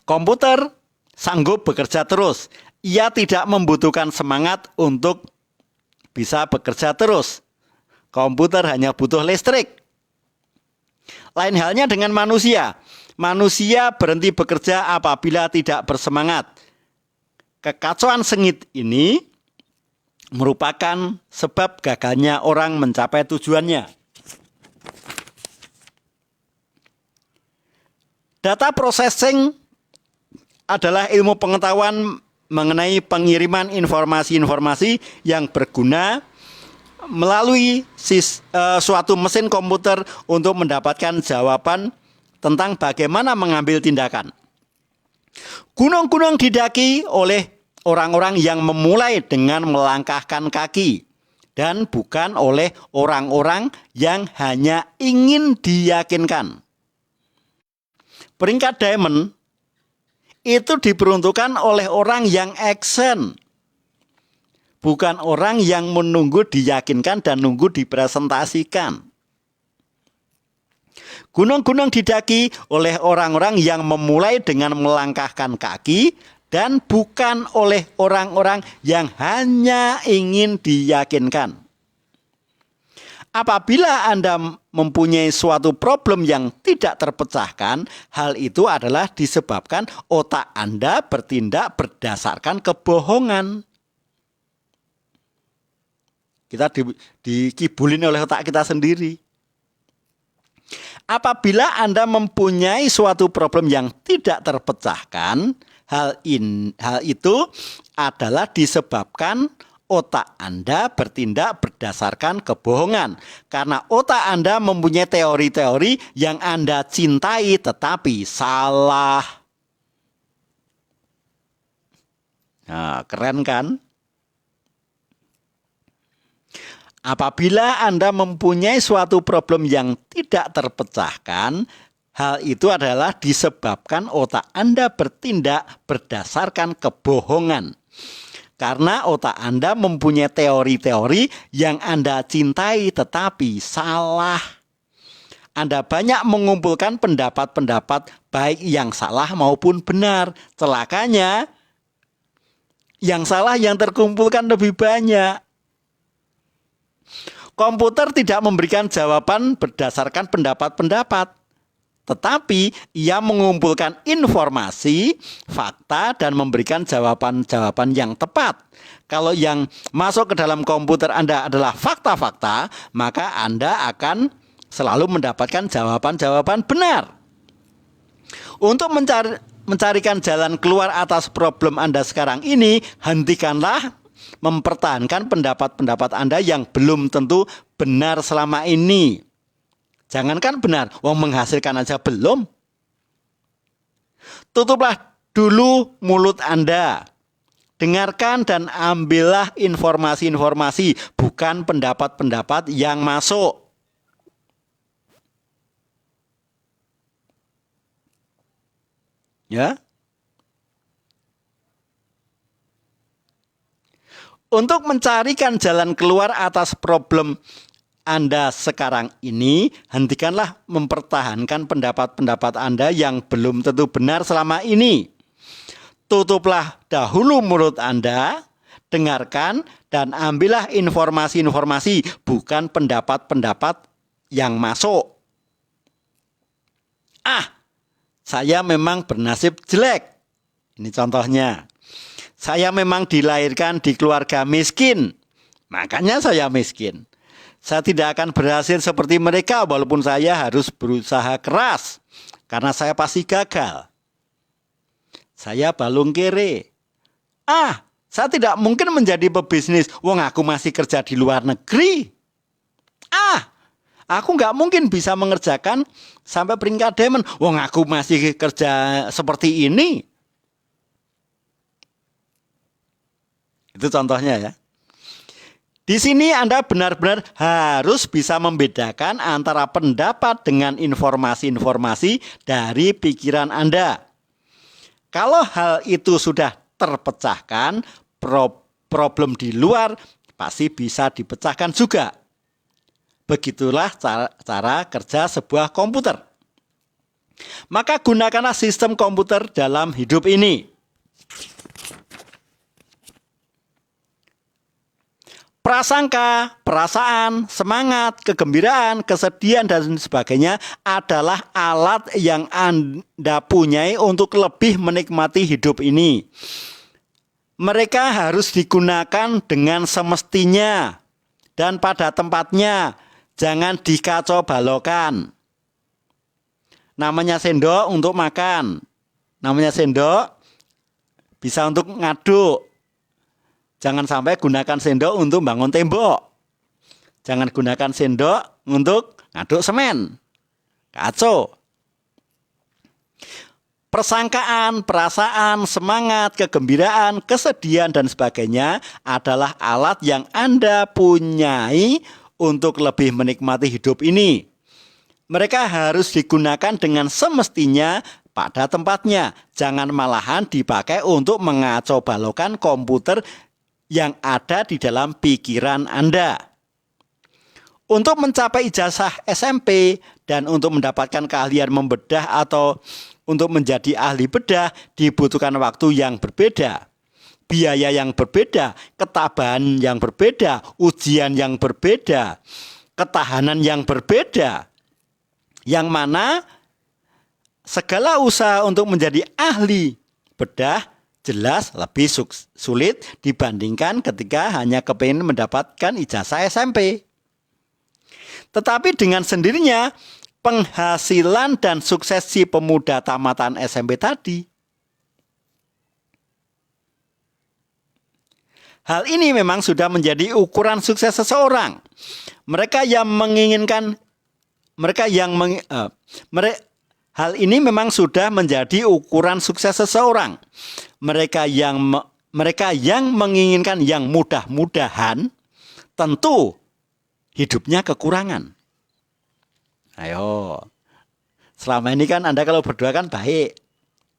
Komputer sanggup bekerja terus. Ia tidak membutuhkan semangat untuk bisa bekerja terus. Komputer hanya butuh listrik. Lain halnya dengan manusia. Manusia berhenti bekerja apabila tidak bersemangat. Kekacauan sengit ini merupakan sebab gagalnya orang mencapai tujuannya. Data processing adalah ilmu pengetahuan mengenai pengiriman informasi-informasi yang berguna melalui suatu mesin komputer untuk mendapatkan jawaban tentang bagaimana mengambil tindakan. Gunung-gunung didaki oleh orang-orang yang memulai dengan melangkahkan kaki dan bukan oleh orang-orang yang hanya ingin diyakinkan. Peringkat diamond itu diperuntukkan oleh orang yang action, bukan orang yang menunggu diyakinkan dan nunggu dipresentasikan. Gunung-gunung didaki oleh orang-orang yang memulai dengan melangkahkan kaki dan bukan oleh orang-orang yang hanya ingin diyakinkan. Apabila Anda mempunyai suatu problem yang tidak terpecahkan, hal itu adalah disebabkan otak Anda bertindak berdasarkan kebohongan. Kita dikibulin oleh otak kita sendiri. Apabila Anda mempunyai suatu problem yang tidak terpecahkan, hal itu adalah disebabkan otak Anda bertindak berdasarkan kebohongan. Karena otak Anda mempunyai teori-teori yang Anda cintai tetapi salah. Nah, keren kan? Apabila Anda mempunyai suatu problem yang tidak terpecahkan, hal itu adalah disebabkan otak Anda bertindak berdasarkan kebohongan. Karena otak Anda mempunyai teori-teori yang Anda cintai tetapi salah. Anda banyak mengumpulkan pendapat-pendapat baik yang salah maupun benar. Celakanya, yang salah yang terkumpulkan lebih banyak. Komputer tidak memberikan jawaban berdasarkan pendapat-pendapat, tetapi ia mengumpulkan informasi, fakta, dan memberikan jawaban-jawaban yang tepat. Kalau yang masuk ke dalam komputer Anda adalah fakta-fakta, maka Anda akan selalu mendapatkan jawaban-jawaban benar. Untuk mencarikan jalan keluar atas problem Anda sekarang ini, hentikanlah mempertahankan pendapat-pendapat Anda yang belum tentu benar selama ini. Jangankan benar, menghasilkan aja belum. Tutuplah dulu mulut Anda. Dengarkan dan ambillah informasi-informasi, bukan pendapat-pendapat yang masuk. Ya. Untuk mencarikan jalan keluar atas problem Anda sekarang ini, hentikanlah mempertahankan pendapat-pendapat Anda yang belum tentu benar selama ini. Tutuplah dahulu mulut Anda, dengarkan dan ambillah informasi-informasi, bukan pendapat-pendapat yang masuk. Saya memang bernasib jelek. Ini contohnya. Saya memang dilahirkan di keluarga miskin, makanya saya miskin. Saya tidak akan berhasil seperti mereka walaupun saya harus berusaha keras, karena saya pasti gagal. Saya balung kere. Saya tidak mungkin menjadi pebisnis, aku masih kerja di luar negeri. Aku nggak mungkin bisa mengerjakan sampai peringkat diamond, aku masih kerja seperti ini. Itu contohnya ya. Di sini Anda benar-benar harus bisa membedakan antara pendapat dengan informasi-informasi dari pikiran Anda. Kalau hal itu sudah terpecahkan, problem di luar pasti bisa dipecahkan juga. Begitulah cara kerja sebuah komputer. Maka gunakanlah sistem komputer dalam hidup ini. Prasangka, perasaan, semangat, kegembiraan, kesedihan, dan sebagainya adalah alat yang Anda punyai untuk lebih menikmati hidup ini. Mereka harus digunakan dengan semestinya dan pada tempatnya. Jangan dikacau balokan. Namanya sendok untuk makan. Namanya sendok bisa untuk ngaduk. Jangan sampai gunakan sendok untuk bangun tembok. Jangan gunakan sendok untuk ngaduk semen. Kacau. Persangkaan, perasaan, semangat, kegembiraan, kesedihan, dan sebagainya adalah alat yang Anda punyai untuk lebih menikmati hidup ini. Mereka harus digunakan dengan semestinya pada tempatnya. Jangan malahan dipakai untuk mengacau balokan komputer yang ada di dalam pikiran Anda. Untuk mencapai ijazah SMP dan untuk mendapatkan keahlian membedah atau untuk menjadi ahli bedah dibutuhkan waktu yang berbeda, biaya yang berbeda, ketabahan yang berbeda, ujian yang berbeda, ketahanan yang berbeda. Yang mana segala usaha untuk menjadi ahli bedah jelas lebih sulit dibandingkan ketika hanya kepingin mendapatkan ijazah SMP. Tetapi dengan sendirinya penghasilan dan sukses si pemuda tamatan SMP tadi. Hal ini memang sudah menjadi ukuran sukses seseorang. Hal ini memang sudah menjadi ukuran sukses seseorang. Mereka yang menginginkan yang mudah-mudahan tentu hidupnya kekurangan. Ayo. Selama ini kan Anda kalau berdoa kan baik,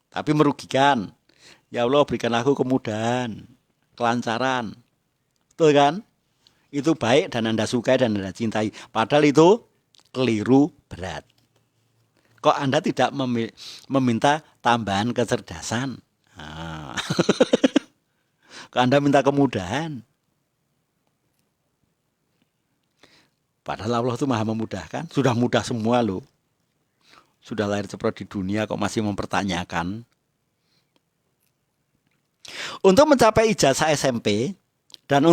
tapi merugikan. Ya Allah, berikanlah aku kemudahan, kelancaran. Betul kan? Itu baik dan Anda sukai dan Anda cintai. Padahal itu keliru berat. Kok Anda tidak meminta tambahan kecerdasan? Kok Anda minta kemudahan? Padahal Allah itu maha memudahkan. Sudah mudah semua loh. Sudah lahir ceprot di dunia kok masih mempertanyakan. Untuk mencapai ijazah SMP dan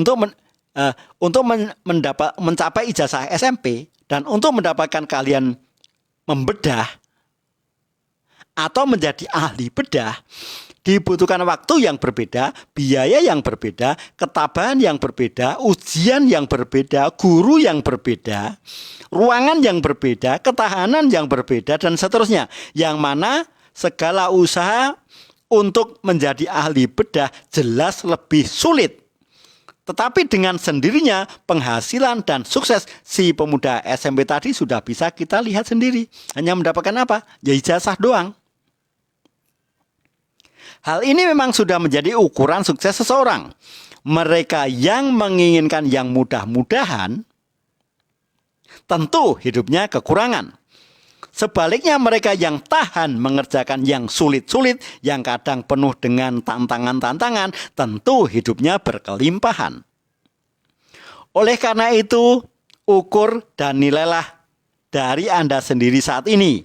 mencapai ijazah SMP dan untuk mendapatkan keahlian membedah atau menjadi ahli bedah dibutuhkan waktu yang berbeda, biaya yang berbeda, ketabahan yang berbeda, ujian yang berbeda, guru yang berbeda, ruangan yang berbeda, ketahanan yang berbeda, dan seterusnya. Yang mana segala usaha untuk menjadi ahli bedah jelas lebih sulit. Tetapi dengan sendirinya penghasilan dan sukses si pemuda SMP tadi sudah bisa kita lihat sendiri. Hanya mendapatkan apa? Ya ijazah doang. Hal ini memang sudah menjadi ukuran sukses seseorang. Mereka yang menginginkan yang mudah-mudahan tentu hidupnya kekurangan. Sebaliknya mereka yang tahan mengerjakan yang sulit-sulit, yang kadang penuh dengan tantangan-tantangan, tentu hidupnya berkelimpahan. Oleh karena itu, ukur dan nilailah dari Anda sendiri saat ini.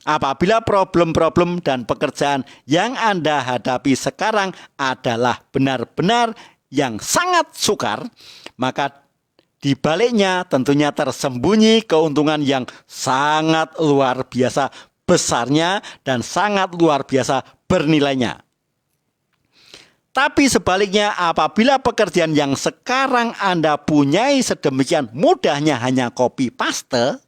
Apabila problem-problem dan pekerjaan yang Anda hadapi sekarang adalah benar-benar yang sangat sukar, maka di baliknya tentunya tersembunyi keuntungan yang sangat luar biasa besarnya dan sangat luar biasa bernilainya. Tapi sebaliknya apabila pekerjaan yang sekarang Anda punyai sedemikian mudahnya hanya copy paste,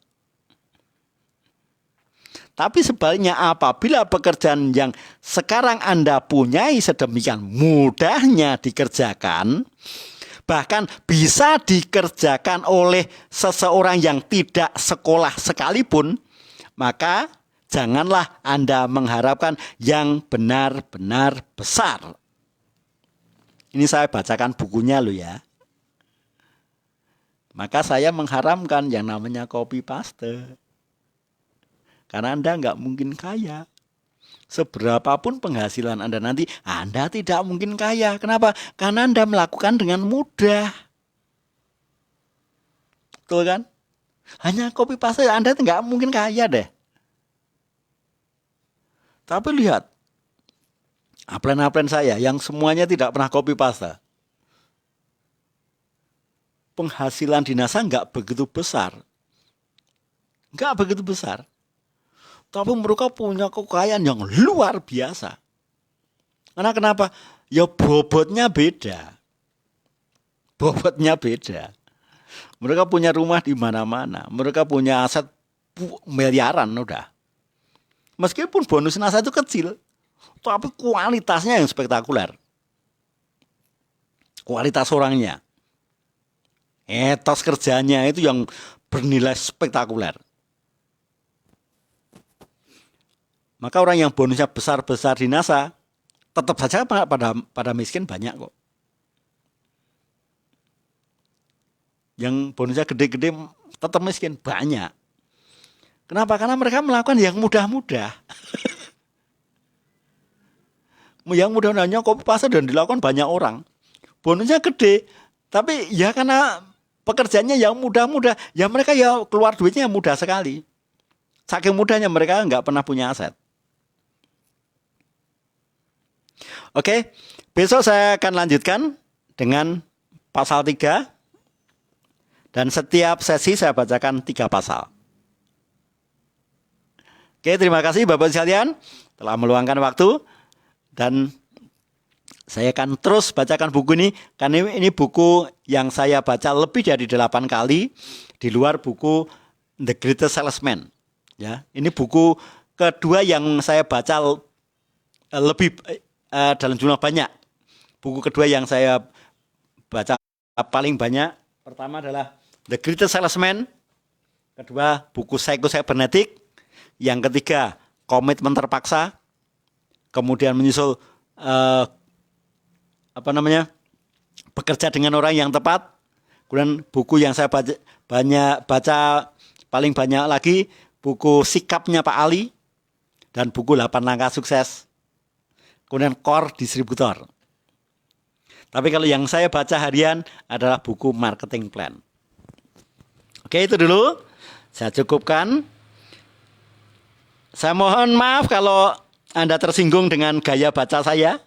tapi sebaliknya apabila pekerjaan yang sekarang Anda punyai sedemikian mudahnya dikerjakan, bahkan bisa dikerjakan oleh seseorang yang tidak sekolah sekalipun, maka janganlah Anda mengharapkan yang benar-benar besar. Ini saya bacakan bukunya loh ya. Maka saya mengharamkan yang namanya copy paste. Karena Anda nggak mungkin kaya. Seberapapun penghasilan Anda nanti, Anda tidak mungkin kaya. Kenapa? Karena Anda melakukan dengan mudah. Betul kan? Hanya copy paste Anda nggak mungkin kaya deh. Tapi lihat, upline-upline saya yang semuanya tidak pernah copy paste. Penghasilan di NASA nggak begitu besar. Nggak begitu besar. Tapi mereka punya kekayaan yang luar biasa. Karena kenapa? Ya bobotnya beda. Bobotnya beda. Mereka punya rumah di mana-mana. Mereka punya aset miliaran udah. Meskipun bonus NASA itu kecil, tapi kualitasnya yang spektakuler. Kualitas orangnya. Etos kerjanya itu yang bernilai spektakuler. Maka orang yang bonusnya besar-besar di NASA tetap saja pada miskin banyak kok. Yang bonusnya gede-gede tetap miskin banyak. Kenapa? Karena mereka melakukan yang mudah-mudah. Yang mudah-mudahnya copy paste dan dilakukan banyak orang. Bonusnya gede, tapi ya karena pekerjaannya yang mudah-mudah, ya mereka ya keluar duitnya mudah sekali. Saking mudahnya mereka nggak pernah punya aset. Oke, besok saya akan lanjutkan dengan pasal 3. Dan setiap sesi saya bacakan 3 pasal. Oke, terima kasih Bapak sekalian telah meluangkan waktu. Dan saya akan terus bacakan buku ini, karena ini buku yang saya baca lebih dari 8 kali di luar buku The Greatest Salesman. Ya, ini buku kedua yang saya baca lebih dalam jumlah banyak. Buku kedua yang saya baca paling banyak, pertama adalah The Greatest Salesman, kedua buku Psycho Cybernetic, yang ketiga Komitmen Terpaksa, kemudian menyusul bekerja dengan orang yang tepat. Kemudian buku yang saya baca paling banyak lagi buku Sikapnya Pak Ali dan buku 8 Langkah Sukses. Kemudian Core Distributor. Tapi kalau yang saya baca harian adalah buku Marketing Plan. Oke, itu dulu. Saya cukupkan. Saya mohon maaf kalau Anda tersinggung dengan gaya baca saya.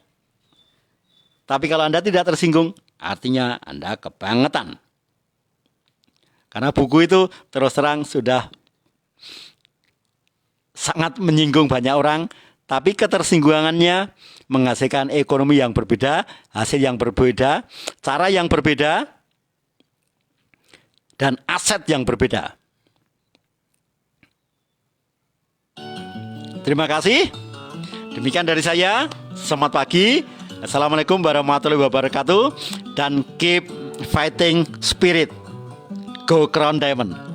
Tapi kalau Anda tidak tersinggung, artinya Anda kebangetan. Karena buku itu terus terang sudah sangat menyinggung banyak orang, tapi ketersinggungannya menghasilkan ekonomi yang berbeda, hasil yang berbeda, cara yang berbeda, dan aset yang berbeda. Terima kasih. Demikian dari saya. Selamat pagi. Assalamualaikum warahmatullahi wabarakatuh. Dan keep fighting spirit. Go Crown Diamond.